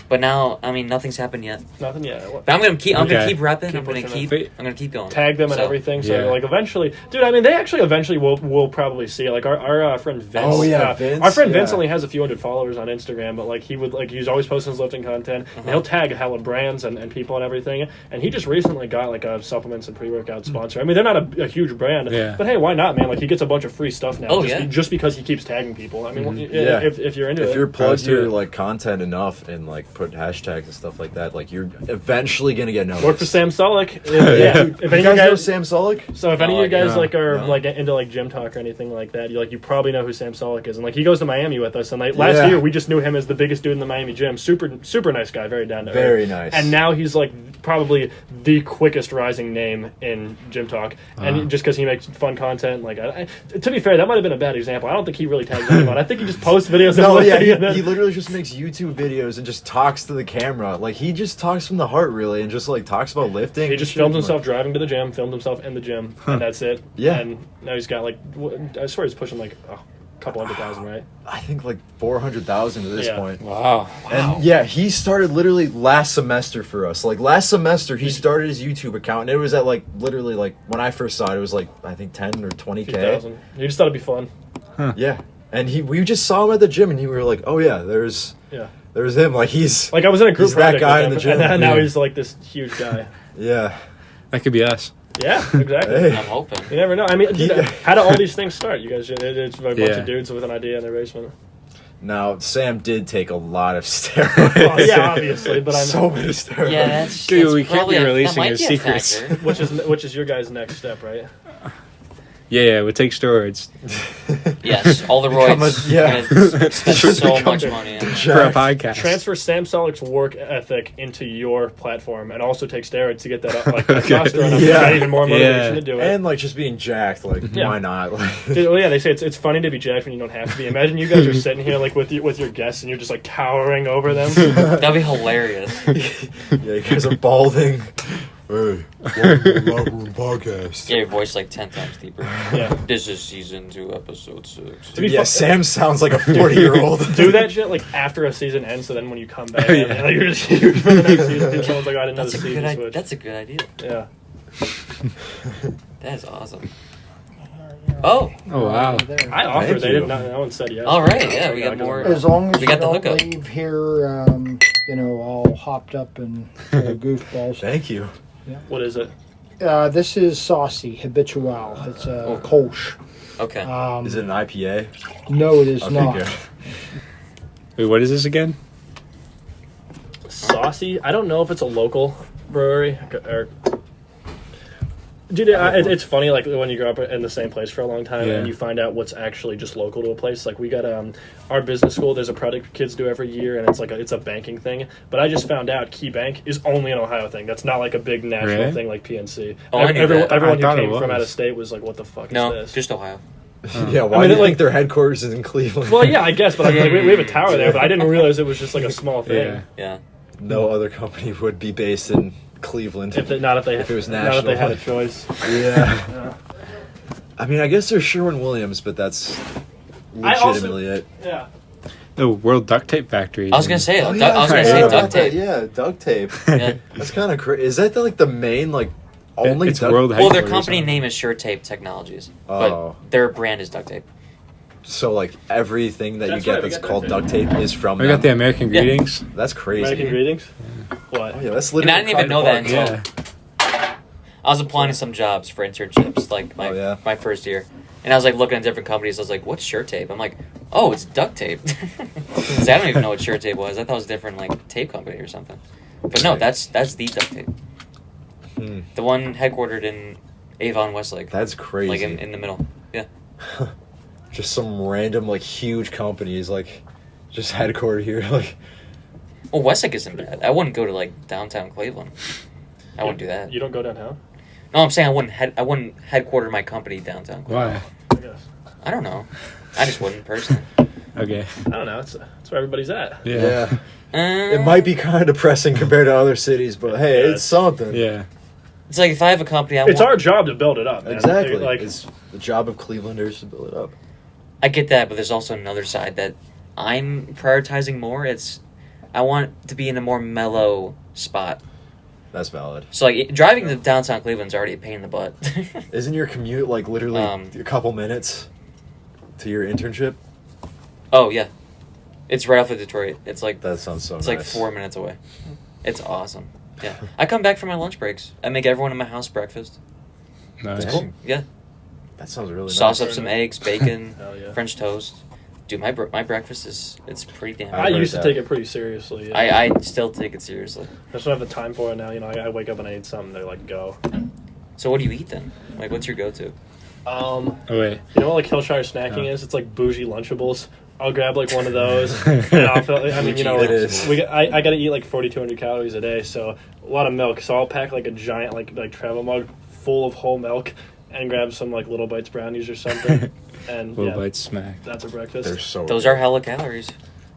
But now, I mean, nothing's happened yet. Nothing yet. What? But I'm gonna keep Okay. repping. Keep I'm gonna pushing keep. I'm gonna keep going. Tag them and So, everything. So Yeah. like eventually, dude. I mean, they actually eventually will probably see. Like our friend Vince. Oh, yeah, Vince, Our friend Vince yeah. only has a few hundred followers on Instagram, but like he's always posting his lifting content. And Uh-huh. he'll tag hella brands and people and everything. And he just recently got like a supplements and pre-workout sponsor. I mean, they're not a huge brand, Yeah. but hey, why not, man? Like he gets a bunch of free stuff now. Oh, just, yeah. just because he keeps tagging people. I mean, Yeah. if you're into it, If you're plugged do your it. like content enough and like put hashtags and stuff like that, like you're eventually gonna get noticed. work for Sam Sulek. Yeah. If You any of you guys know guys, Sam Sulek? so if any of No, you guys no, like are no. like into like gym talk or anything like that, you probably know who Sam Sulek is, and like he goes to Miami with us. And like last Yeah. year, we just knew him as the biggest dude in the Miami gym. Super nice guy, very down to earth. Very nice. And now he's like probably the quickest rising name in gym talk, and just because he makes fun content. Like to be fair, that might have been a bad example. I don't think he really tags anyone. I think he just posts videos. No, of yeah, lifting and then- he literally just makes YouTube videos and just talks to the camera. Like he just talks from the heart, really, and just like talks about lifting. He just filmed himself driving to the gym, filmed himself in the gym, and that's it. Yeah. And now he's got like, I swear he's pushing like a couple 100,000, right? I think like 400,000 at this Yeah. point. Wow. And yeah, he started literally last semester for us. Like last semester, he started his YouTube account, and it was at like literally like when I first saw it, it was like I think 10 or 20K. 50,000. You just thought it'd be fun. Yeah, and we just saw him at the gym, and we were like, oh yeah, there's him. Like he's Like I was in a group He's that project guy with in him, the gym. and now Yeah. he's like this huge guy. yeah. That could be us. Yeah, exactly. Hey. I'm hoping. You never know. I mean, dude, Yeah. how do all these things start? You guys, it's a bunch Yeah. of dudes with an idea in their basement. Now Sam did take a lot of steroids. Well, yeah, obviously, but I'm so many steroids. Yeah, that's. Dude, that's we can't be probably releasing that might his be a secrets. factor. which is your guys' next step, right? Yeah, we take steroids Yes, all the Become roids. a- yeah. Spend so Become much a- money on. for a podcast. Transfer Sam Solik's work ethic into your platform, and also take steroids to get that up, like testosterone up. Yeah. You got even more motivation Yeah. to do it. And like just being jacked, like Yeah. why not? Like, Dude, well, yeah, they say it's funny to be jacked when you don't have to be. Imagine you guys are sitting here like with your guests, and you're just like towering over them. That'd be hilarious. yeah, you guys are balding. Hey, welcome to the Locker Room Podcast. Get your voice like 10 times deeper. Yeah. This is season 2, episode 6. To be Yeah, fu- Sam sounds like a 40-year-old. Do that shit like after a season ends, so then when you come back, Yeah. like, you're just huge for the next season. Dude, someone's like, I didn't know That's the a good season idea. switch. That's a good idea. Yeah. That is awesome. Oh, Oh wow. I offered. Thank They you. didn't. No one said yes. all right. Yeah, we got gotta more. go. As long as We you got the don't hookup. leave here, all hopped up and full of goofballs. Thank you. What is it? This is Saucy Habitual. It's a Kolsch. Okay. Is it an IPA? No, it is Okay, not. good. Wait, what is this again? Saucy. I don't know if it's a local brewery or. Dude, it's funny, like, when you grow up in the same place for a long time and you find out what's actually just local to a place. Like, we got our business school, there's a product kids do every year, and it's a banking thing. But I just found out Key Bank is only an Ohio thing. That's not, like, a big national thing like PNC. Oh, I knew that. Everyone I who came thought it from was. out of state was like, what the fuck No, is this? just Ohio. Yeah, why I mean, do you like- think their headquarters is in Cleveland? Well, yeah, I guess, but we have a tower there, but I didn't realize it was just, like, a small thing. Yeah. Yeah. No other company would be based in Cleveland. If it was national. not if they had a choice. Yeah. I mean, I guess there's Sherwin-Williams, but that's I also- legitimately it. Yeah. The World Duct Tape Factory. I was gonna say it. Oh, I was yeah, gonna I say forgot duct tape. Yeah, duct tape. Yeah. That's kind of crazy. Is that the main, like, only It's duct World Well, their headquarters company on it. name is Sure Tape Technologies, Oh. but their brand is duct tape. So, like, everything that That's you right, get we that's got called duct duct tape is from We got the them. American Yeah. Greetings. That's crazy. American greetings? What? Oh, yeah, that's And literally I didn't even know that Carter until Park. Yeah. I was applying to some jobs for internships, like Oh, yeah? my first year, and I was like looking at different companies. I was like, "What's Sure Tape?" I'm like, "Oh, it's duct tape." 'Cause I don't even know what Sure Tape was. I thought it was a different like tape company or something. But no, that's the duct tape. Hmm. The one headquartered in Avon, Westlake. That's crazy. Like in the middle. Yeah. Just some random, like, huge companies, like, just headquartered here. Like, Well, Westlake isn't bad. I wouldn't go to like downtown Cleveland. I wouldn't do that. You don't go downtown? No, I'm saying I wouldn't headquarter my company downtown Cleveland. Why? I guess. I don't know. I just wouldn't personally. Okay. I don't know. It's where everybody's at. Yeah. it might be kind of depressing compared to other cities, but hey, Yeah. it's something. Yeah. It's like if I have a company, It's our job to build it up, man. Exactly. Like, It's the job of Clevelanders to build it up. I get that, but there's also another side that I'm prioritizing more. I want to be in a more mellow spot. That's valid. So like driving to downtown Cleveland's already a pain in the butt. Isn't your commute, like, literally a couple minutes to your internship? Oh yeah, it's right off of Detroit. It's like That sounds so it's nice. like 4 minutes away. It's awesome. Yeah, I come back from my lunch breaks. I make everyone in my house breakfast. Nice. That's cool. Yeah, That sounds really sauce nice. up some eggs, bacon, Hell yeah. French toast. Dude, my breakfast it's pretty damn. I good. used to that. take it pretty seriously. Yeah. I still take it seriously. I just don't have the time for it now. You know, I wake up and I eat something. They're like, go. So what do you eat then? Like, what's your go-to? Oh, wait. You know what, like, Hillshire snacking Oh. is? It's like bougie Lunchables. I'll grab like one of those. And I'll fill, I mean, you know, It is. I got to eat like 4,200 calories a day, so a lot of milk. So I'll pack like a giant like travel mug full of whole milk and grab some like Little Bites brownies or something. And Little yeah, Bites smack. that's a breakfast. They're so Those are hella calories.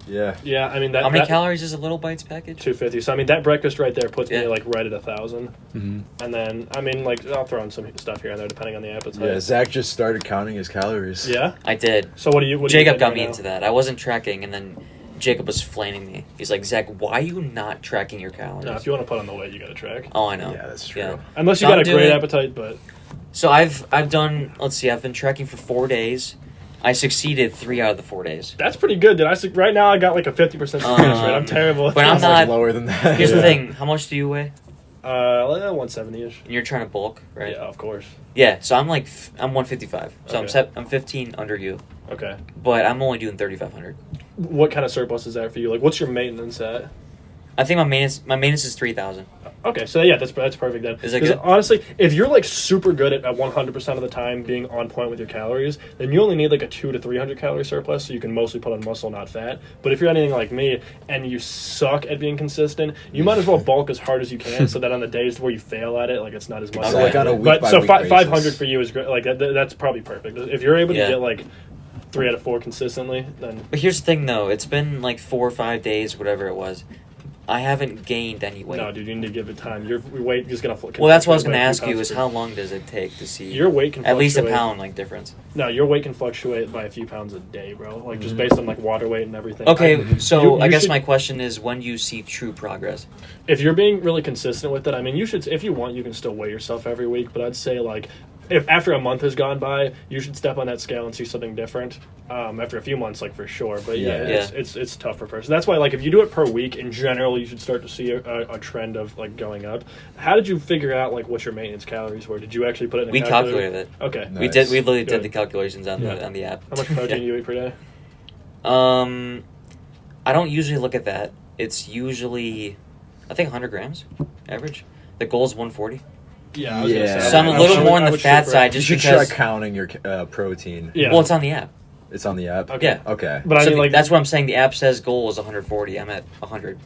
Yeah. Yeah, I mean that. How many that, calories is a Little Bites package? 250. So I mean that breakfast right there puts Yeah. me like right at 1,000. Mm-hmm. And then I mean like I'll throw in some stuff here and there depending on the appetite. Yeah, Zach just started counting his calories. Yeah? I did. So what do you? What do you Jacob think got right me now? into that. I wasn't tracking, and then Jacob was flaming me. He's like, Zach, why are you not tracking your calories? No, if you want to put on the weight, you got to track. Oh, I know. Yeah, that's true. Yeah. Unless you So got I'm a great doing- appetite, but So I've done. Let's see. I've been tracking for 4 days. I succeed 3 out of the 4 days. that's pretty good. Dude, right now I got like a 50% success rate. I'm terrible. but I'm It's, like, not- lower than that. Here's the Yeah. thing. How much do you weigh? 170ish. And you're trying to bulk, right? Yeah, of course. Yeah. So I'm 155. So Okay. I'm 15 under you, Okay. but I'm only doing 3,500. What kind of surplus is that for you? Like, what's your maintenance at? I think my maintenance is 3,000. Okay, so yeah, that's perfect then. Is that 'Cause good? honestly, if you're like super good at 100% of the time being on point with your calories, then you only need like a 200 to 300 calorie surplus, so you can mostly put on muscle, not fat. But if you're anything like me and you suck at being consistent, you might as well bulk as hard as you can, so that on the days where you fail at it, like it's not as much. So, of like, a- on a week but by so week 500 basis. for you is great. Like that's probably perfect. If you're able to Yeah. get like 3 out of 4 consistently, then But here's the thing, though. It's been like 4 or 5 days, whatever it was. I haven't gained any weight. no, dude, you need to give it time. Your weight is gonna. Well, that's what I was going fluctuate to by a ask few you is pounds how long does it take to see your weight can at least a fluctuate. pound like difference? No, your weight can fluctuate by a few pounds a day, bro. Like just based on like water weight and everything. Okay, so you I guess should- my question is when do you see true progress? If you're being really consistent with it, I mean, you should. If you want, you can still weigh yourself every week. But I'd say like if after a month has gone by, you should step on that scale and see something different. After a few months, like for sure. But it's tough per person. That's why, like, if you do it per week, in general, you should start to see a trend of like going up. How did you figure out like what your maintenance calories were? Did you actually put it in a We calculator? calculated it. Okay. Nice. We literally Good. did the calculations on the app. How much protein do you eat per day? I don't usually look at that. It's usually, I think 100 grams average. The goal is 140. Yeah, I was gonna say. Yeah. So I'm a little more on the fat side You just should try because. counting your protein. Yeah. Well, it's on the app. It's on the app. Okay. Yeah. Okay. But I So mean, like, that's what I'm saying. The app says goal is 140. I'm at 100.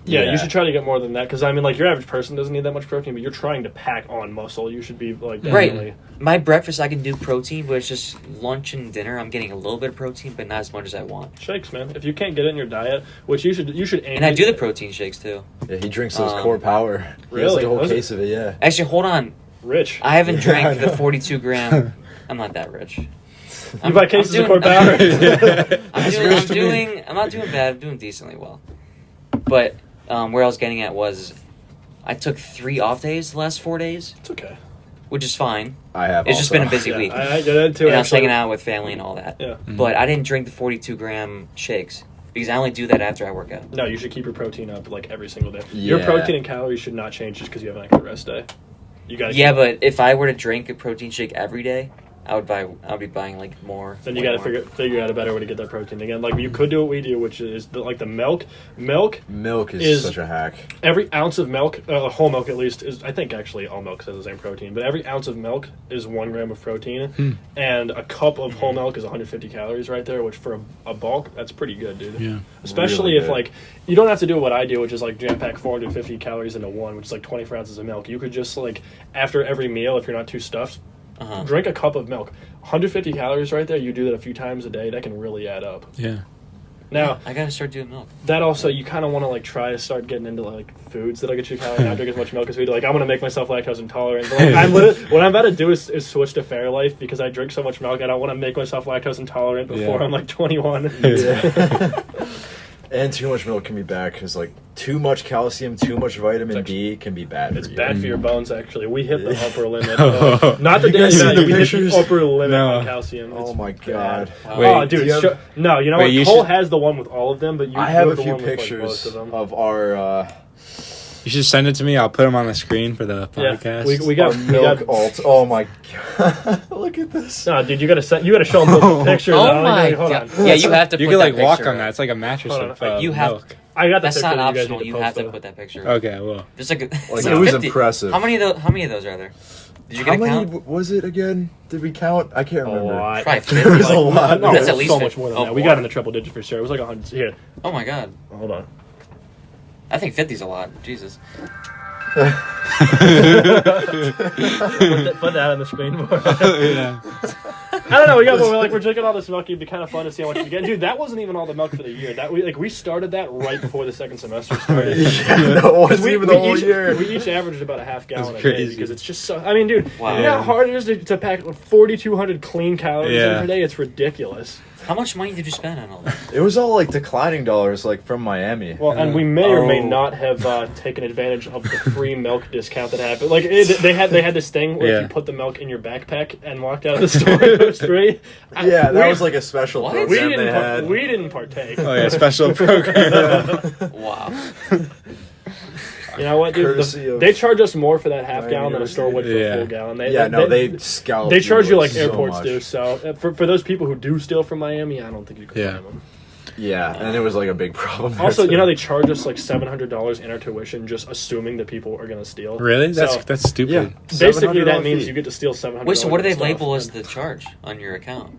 yeah, you should try to get more than that because I mean, like, your average person doesn't need that much protein, but you're trying to pack on muscle. You should be like definitely. Right. My breakfast, I can do protein, but it's just lunch and dinner. I'm getting a little bit of protein, but not as much as I want. Shakes, man. If you can't get it in your diet, which you should aim. And I to- do the protein shakes too. Yeah, he drinks those core power. He has Really? like a whole Was it? case of it. Yeah. Actually, hold on. Rich. I haven't Yeah, drank I the know. 42 gram. I'm not that rich. You buy cases of doing- core power. I'm not doing bad. I'm doing decently well. But where I was getting at was, I took 3 off days the last 4 days, It's okay. which is fine. I have. It's just also. been a busy Yeah, week. I did it too. And I was actually. hanging out with family and all that. Yeah. But I didn't drink the 42 gram shakes because I only do that after I work out. No, you should keep your protein up like every single day. Your Yeah. protein and calories should not change just because you have an extra rest day. You got. Yeah, but if I were to drink a protein shake every day, I'll be buying like more. Then you way got to more. figure out a better way to get that protein again. Like you could do what we do, which is like the milk. Milk. Milk is is- such a hack. Every ounce of milk, whole milk at least, is I think actually all milk has the same protein. But every ounce of milk is 1 gram of protein, and a cup of whole milk is 150 calories right there. Which for a bulk, that's pretty good, dude. Yeah. Especially Really if good. like you don't have to do what I do, which is like jam pack 450 calories into one, which is like 24 ounces of milk. You could just like after every meal, if you're not too stuffed, drink a cup of milk. 150 calories right there. You do that a few times a day. That can really add up. Yeah. Now I gotta start doing milk. that also you kind of want to like try to start getting into like foods that'll get you calories. Not drink as much milk as we do. Like I'm gonna make myself lactose intolerant. But, like, what I'm about to do is switch to Fairlife because I drink so much milk. I don't want to make myself lactose intolerant before Yeah. I'm like 21. Yeah. And too much milk can be bad because like too much calcium, too much vitamin D can be bad. It's for you. bad for your bones. Actually, we hit the upper limit. Oh. Not the You guys daily see value. the We hit pictures? the upper limit No. on calcium. Oh It's my bad. god. Wait, oh, dude, do you it's have- no. You know Wait, what? you Cole should- has the one with all of them, but you I have do a the few one with, like, most pictures of them. of our You should send it to me. I'll put them on the screen for the Yeah, podcast. we our got milk alt. Oh my god! Look at this. No, dude, you gotta show them the picture. Oh though. my Hold god! on. Yeah, you have to. You put could that like walk picture on up. that. It's like a mattress Hold of on. You have- milk. I got the That's picture. not that you guys optional. need You have to post, put that picture. up. Okay, well. There's like, Like, it's it was 50. impressive. How many of those are there? Did you How get a many count? was it again? Did we count? I can't though. A remember. lot. Probably There 50. was a lot. No, That's it's at least so 50. much more than Oh, that. We more. got in the triple digit for sure. It was like 100. Here, Oh my god! hold on. I think 50's a lot. Jesus. Put that on the screen. Yeah. I don't know. We're drinking all this milk. It'd be kind of fun to see how much we get. Dude, that wasn't even all the milk for the year. That we started that right before the second semester started. Yeah, no, it wasn't even the whole year. We each averaged about a half gallon a That's day crazy. because it's just so. I mean, dude, Wow. you know how hard it is to pack 4,200 clean calories Yeah. in per day? It's ridiculous. How much money did you spend on all that? It was all like declining dollars, like from Miami. Well, and we may or may Oh. not have taken advantage of the free milk discount that happened. Like they had this thing where if Yeah. you put the milk in your backpack and walked out of the store, it was free. Yeah, that was like a special What? program they had. We didn't partake. Oh yeah, special program. Wow. You know what, dude? Courtesy of They charge us more for that half Miami gallon than a store would for Yeah. a full gallon. They scalp. They charge you like so airports much. do. So for those people who do steal from Miami, I don't think you can Yeah. blame them. Yeah, and it was like a big problem. there, Also, too. you know, they charge us like $700 in our tuition, just assuming that people are going to steal. Really? So, That's stupid. Yeah. basically, that $700 means fee. you get to steal $700. Wait, so what do they in stuff. label as the charge on your account?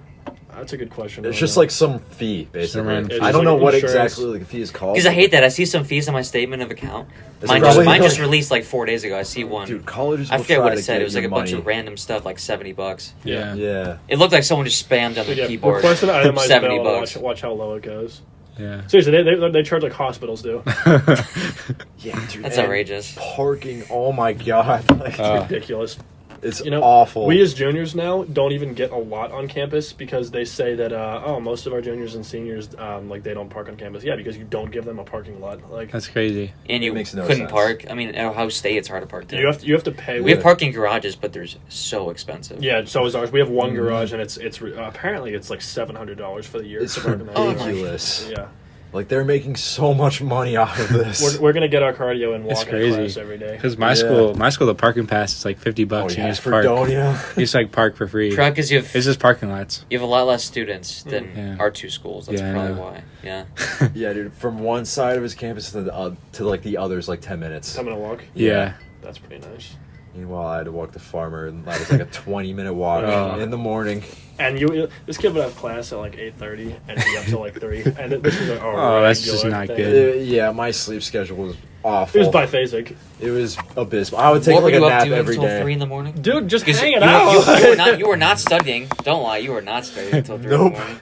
That's a good question. It's just like some fee, random basically. fee. I don't It's know like what insurance. exactly the fee is called. Because I hate that. I see some fees on my statement of account. Is Mine it just probably just like- released like 4 days ago. I see one. Dude, colleges. I will forget try what to it said. get It was like a your bunch money. of random stuff, like $70. Yeah. Yeah. It looked like someone just spammed on the yeah, keyboard. request an itemized $70 bill. bucks. Watch how low it goes. Yeah. Seriously, they charge like hospitals do. Yeah, dude. That's and outrageous. Parking. Oh my god. Like, Oh. Ridiculous. It's You know, awful. We as juniors now don't even get a lot on campus because they say that most of our juniors and seniors like they don't park on campus. Yeah, because you don't give them a parking lot. Like That's crazy. And you makes no couldn't sense. park. I mean, at Ohio State, it's hard to park there. you have to pay. We have parking garages, but they're so expensive. Yeah, so is ours. We have one garage, and it's apparently it's like $700 for the year. It's to park in that garage. ridiculous. Yeah, Like, they're making so much money out of this. we're gonna get our cardio and It's walk in crazy. class every day. Because Yeah. my school, the parking pass is like $50. Oh, And yeah, you just for park. Donia. You just like park for free. Probably because It's just parking lots. you have a lot less students than Yeah. our two schools. That's Yeah, I probably know. why. Yeah. Yeah, dude. From one side of his campus to like the other's like 10 minutes. Coming to walk. Yeah. That's pretty nice. Meanwhile, I had to walk to Farmer, and that was like a 20-minute walk Oh. in the morning. And this kid would have class at like 8:30 and be up till like 3. And this is Oh, that's just not good. Yeah, my sleep schedule was It awful. was biphasic. It was abysmal. I would take What were like a you up nap to every until day. 3 in the morning? Dude, just Because hanging out. you were not studying. Don't lie. You were not studying until 3 in the Nope. morning.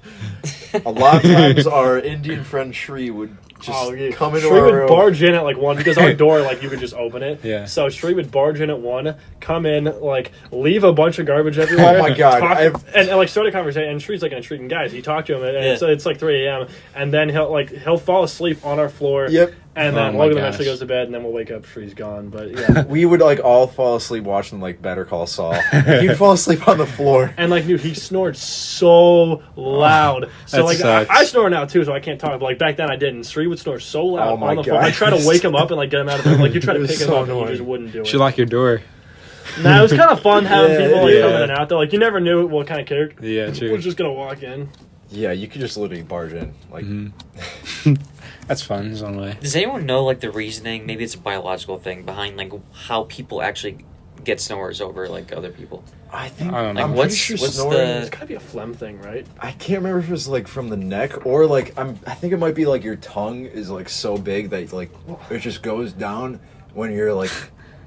A lot of times, our Indian friend Shri would just Yeah. come into Shree our would room. barge in at like 1 because our door, like you could just open it. Yeah. So Shree would barge in at 1, come in, like leave a bunch of garbage everywhere. Oh my God, talk, and like start a conversation. And Shree's like an intriguing guy. So you talk to him, and Yeah. it's like 3 a.m. And then he'll fall asleep on our floor. Yep. And then Oh my Logan gosh. eventually goes to bed, and then we'll wake up. Shree's gone. But yeah. We would like all fall asleep watching like Better Call Saul. He'd fall asleep on the floor. And like, dude, he snored so loud. So that like, sucks. I snore now too, so I can't talk. But like back then, I didn't. Sri would snore so loud Oh my on the phone. God. I try to wake him up and like get him out of bed. Like you try to It was pick him so up, and annoying. he just wouldn't do it. Should lock your door. Nah, it was kind of fun having Yeah, people like yeah. coming in and out. Though, like you never knew what kind of character Yeah, true. was just gonna walk in. Yeah, you could just literally barge in. Like, That's fun. It's one way. Does anyone know like the reasoning? Maybe it's a biological thing behind like how people actually get snores over like other people. I think I don't know. I'm Like, pretty what's- sure what's snoring. the- It's gotta be a phlegm thing, right? I can't remember if it was like from the neck or like I think it might be like your tongue is like so big that like it just goes down when your like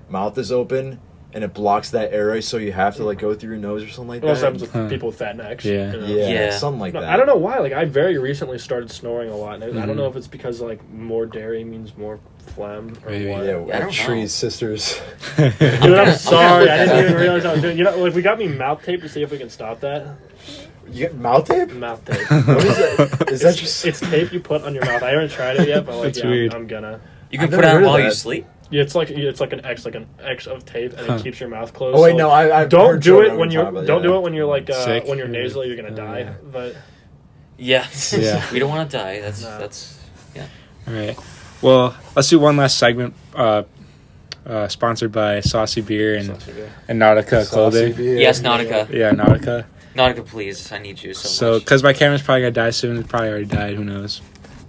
mouth is open and it blocks that airway, so you have to like go through your nose or something like It also that. happens with Huh. people with fat necks. Yeah. you know? Yeah, Yeah. something like No, that. I don't know why. Like I very recently started snoring a lot, and I don't Mhm. know if it's because like more dairy means more phlegm or Maybe. what. Yeah, I don't like know. Shree's sisters. Dude, I'm gonna sorry. look I that didn't up. even realize I was doing. You know, like we got me mouth tape to see if we can stop that. You get mouth tape? Mouth tape. What is that? Is that just? It's tape you put on your mouth. I haven't tried it yet, but like That's yeah, weird. I'm gonna. You can I've put never it on heard of while you that. sleep. Yeah, it's like an X of tape, and Huh. it keeps your mouth closed. Oh wait, so, no, like, I've don't heard do Joe it Rogan when you're talk about don't that. do it when you're like Sick. when you're nasally. You're gonna die. yeah. But Yeah. Yeah. We don't want to die. That's No. that's All right. Well, let's do one last segment. Sponsored by Saucy Beer and Nautica Saucy Clothing. beer. yes, Nautica. Yeah, Nautica. Nautica, please. I need you so So, much. because my camera's probably gonna die soon, it probably already died. Who knows?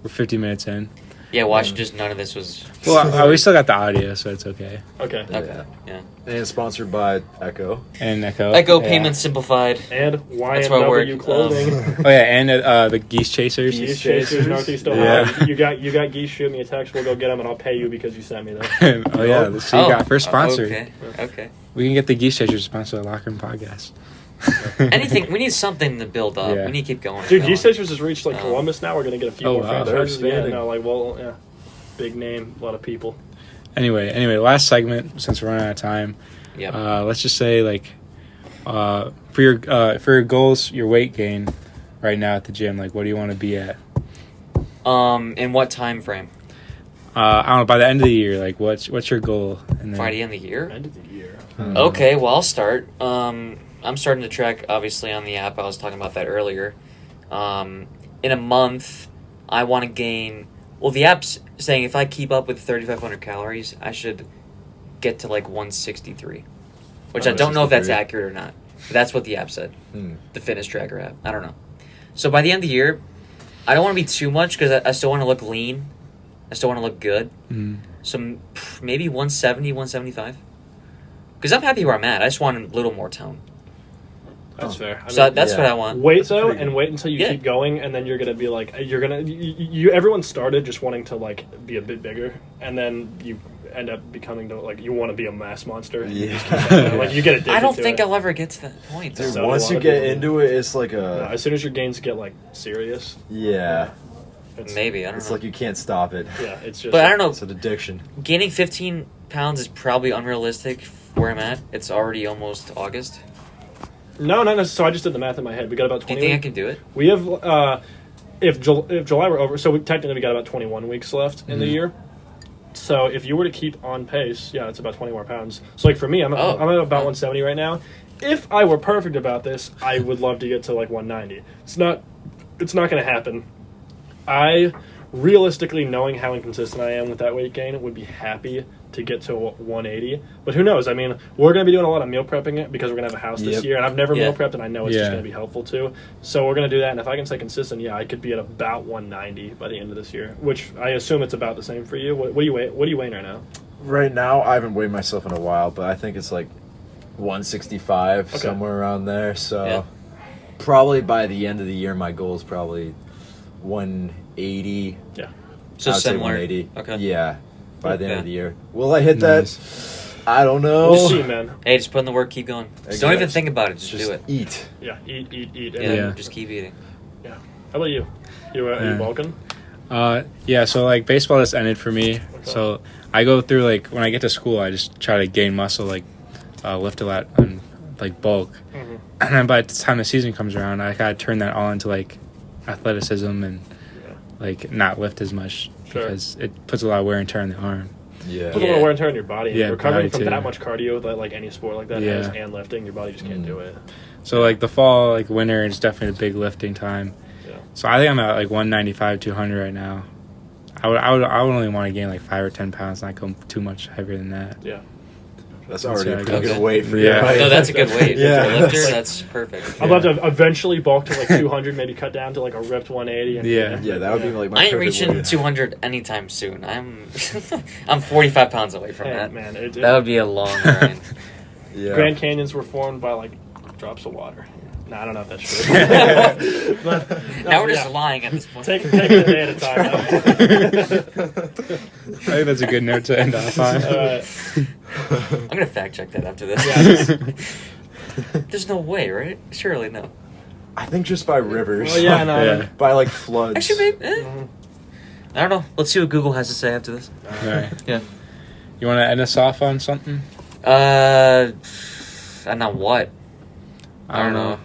We're 50 minutes in. Yeah, watch. Just none of this was. Well, we still got the audio, so it's okay. okay. Okay. Yeah. And sponsored by Echo. And Echo. Echo yeah. Payments Simplified. And That's why I work, YNW clothing. Oh yeah, and the Geese Chasers. Geese Chasers, Northeast Yeah. Ohio. You got geese. Shoot me a text. We'll go get them, and I'll pay you because you sent me them. Oh yeah, so you got first sponsor. Okay. Okay. We can get the Geese Chasers to sponsor the Locker Room Podcast. Anything. We need something to build up. Yeah. We need to keep going. Dude, going. Geese Chasers has reached like Oh. Columbus now. We're gonna get a few Oh, more wow. franchises. They're Yeah, expanding. no, like well, yeah, big name, a lot of people. Anyway, last segment since we're running out of time. Yep. Let's just say like, for your goals, your weight gain, right now at the gym. Like, what do you want to be at? In what time frame? I don't know. By the end of the year, like, what's your goal? And then, By the end of the year. End of the year. Okay, well, I'll start. I'm starting to track, obviously, on the app. I was talking about that earlier. In a month, I want to gain... Well, the app's saying if I keep up with 3,500 calories, I should get to, like, 163. Which I don't know if that's 163. accurate or not. But that's what the app said. Hmm. The fitness tracker app. I don't know. So by the end of the year, I don't want to be too much because I still want to look lean. I still want to look good. Mhm. So maybe 170, 175. Because I'm happy where I'm at. I just want a little more tone. That's fair. I So mean, that's yeah. what I want. wait That's though, pretty and good. wait until you Yeah. keep going, and then you're gonna be like, you. Everyone started just wanting to like be a bit bigger, and then you end up becoming like you want to be a mass monster. You Yeah. just keep going. Like you get addicted. I don't to think it. I'll ever get to that point. Dude, So once a lot you of get people- into it, it's like No, a as soon as your gains get like serious, yeah. it's, Maybe, I don't It's know. like you can't stop it. yeah, it's just. But I don't know. It's an addiction. Gaining 15 pounds is probably unrealistic where I'm at, it's already almost August. No, not necessarily. So I just did the math in my head. We got about Do you 20. think I can do it? We have if July were over, so technically we got about 21 weeks left in the year. So if you were to keep on pace, yeah, it's about 20 more pounds. So like for me, I'm at about 170 right now. If I were perfect about this, I would love to get to like 190. It's not going to happen. I realistically, knowing how inconsistent I am with that weight gain, would be happy to get to 180. But who knows? I mean, we're going to be doing a lot of meal prepping it because we're going to have a house this year, and I've never meal prepped, and I know it's just going to be helpful too. So we're going to do that, and if I can stay consistent, I could be at about 190 by the end of this year, which I assume it's about the same for you. What do you weigh? What are you weighing right now? Right now, I haven't weighed myself in a while, but I think it's like 165, somewhere around there. So probably by the end of the year, my goal is probably 180. Yeah. So similar. 180. Okay. Yeah. By the end of the year. Will I hit that? I don't know. We'll see, man. Hey, just put in the work, keep going. Just don't even think about it, just do it. Eat. Yeah, eat. Yeah, just keep eating. Yeah. How about you? Are you bulking? Yeah, so like baseball just ended for me. So I go through like when I get to school, I just try to gain muscle, like lift a lot and like bulk. Mm-hmm. And then by the time the season comes around, I gotta turn that all into like athleticism and like not lift as much because it puts a lot of wear and tear on the arm. Yeah. Puts a lot of wear and tear on your body. Yeah, recovering body from too. that much cardio that like any sport like that has, and lifting, your body just can't do it. So like the fall, like winter is definitely a big lifting time. Yeah. So I think I'm at like 195, 200 right now. I would only want to gain like 5 or 10 pounds, not go too much heavier than that. Yeah. That's already a I pretty guess. good weight for Yeah. you. No, that's a good weight. Yeah. For a lifter, that's perfect. I'd love to eventually bulk to like 200, maybe cut down to like a ripped 180. And, Yeah, that would be like my I ain't perfect reaching weight. 200 anytime soon. I'm 45 pounds away from Hey, that. man, That would be a long grind. Yeah. Grand Canyons were formed by like drops of water. No, I don't know if that's true. But, Now we're just lying at this point. Take it a day at a time. I think that's a good note to end off on. I'm gonna fact check that after this. Yeah. There's no way, right? Surely no. I think just by rivers. Well, yeah, no. Yeah. By like floods. Actually, maybe. I don't know. Let's see what Google has to say after this. All right. Yeah. You want to end us off on something? And now what? I don't know.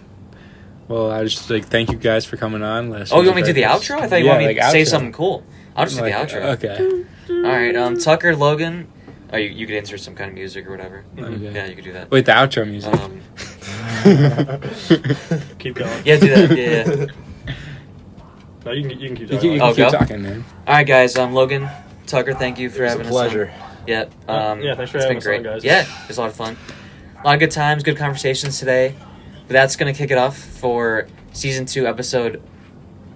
Well, I just like thank you guys for coming on. Oh, you want me to do the outro? I thought you wanted me to say something cool. I'll just do the outro. Okay. All right. Tucker, Logan. Oh, you could insert some kind of music or whatever. Okay. Yeah, you could do that. Wait, the outro music. Keep going. Yeah, do that. Yeah. No, you can keep You talking. can, you Oh, can keep go? talking, man. All right, guys. Logan, Tucker. Thank you for It's a having us. pleasure. Yeah. Yeah, thanks for it's having been us great. on, guys. Yeah, it was a lot of fun. A lot of good times, good conversations today. But that's gonna kick it off for season 2, episode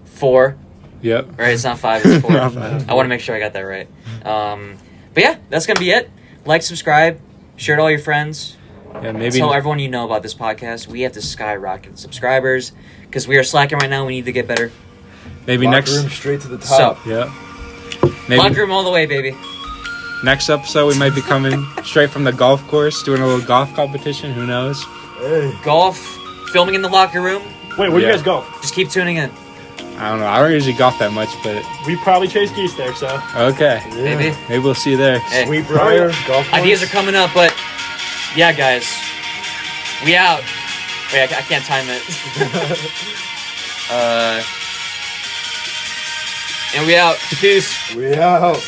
4. Yep. Right, it's not 5, it's 4. Not 5. I want to make sure I got that right. But yeah, that's gonna be it. Like, subscribe, share to all your friends. Yeah, maybe. Tell everyone you know about this podcast. We have to skyrocket subscribers because we are slacking right now. We need to get better. Maybe Locker next. room straight to the top. So, Yeah. locker Maybe room all the way, baby. next episode we might be coming straight from the golf course, doing a little golf competition. Who knows? Hey. Golf, filming in the locker room. Wait, where do you Yeah. guys go? Just keep tuning in, I don't know. I don't usually golf that much, but We probably chase geese there, so. okay. baby. Maybe we'll see you there. Hey, Sweetbriar, golf course. ideas are coming up, but yeah, guys, we out. Wait, I can't time it. And we out. Peace. We out.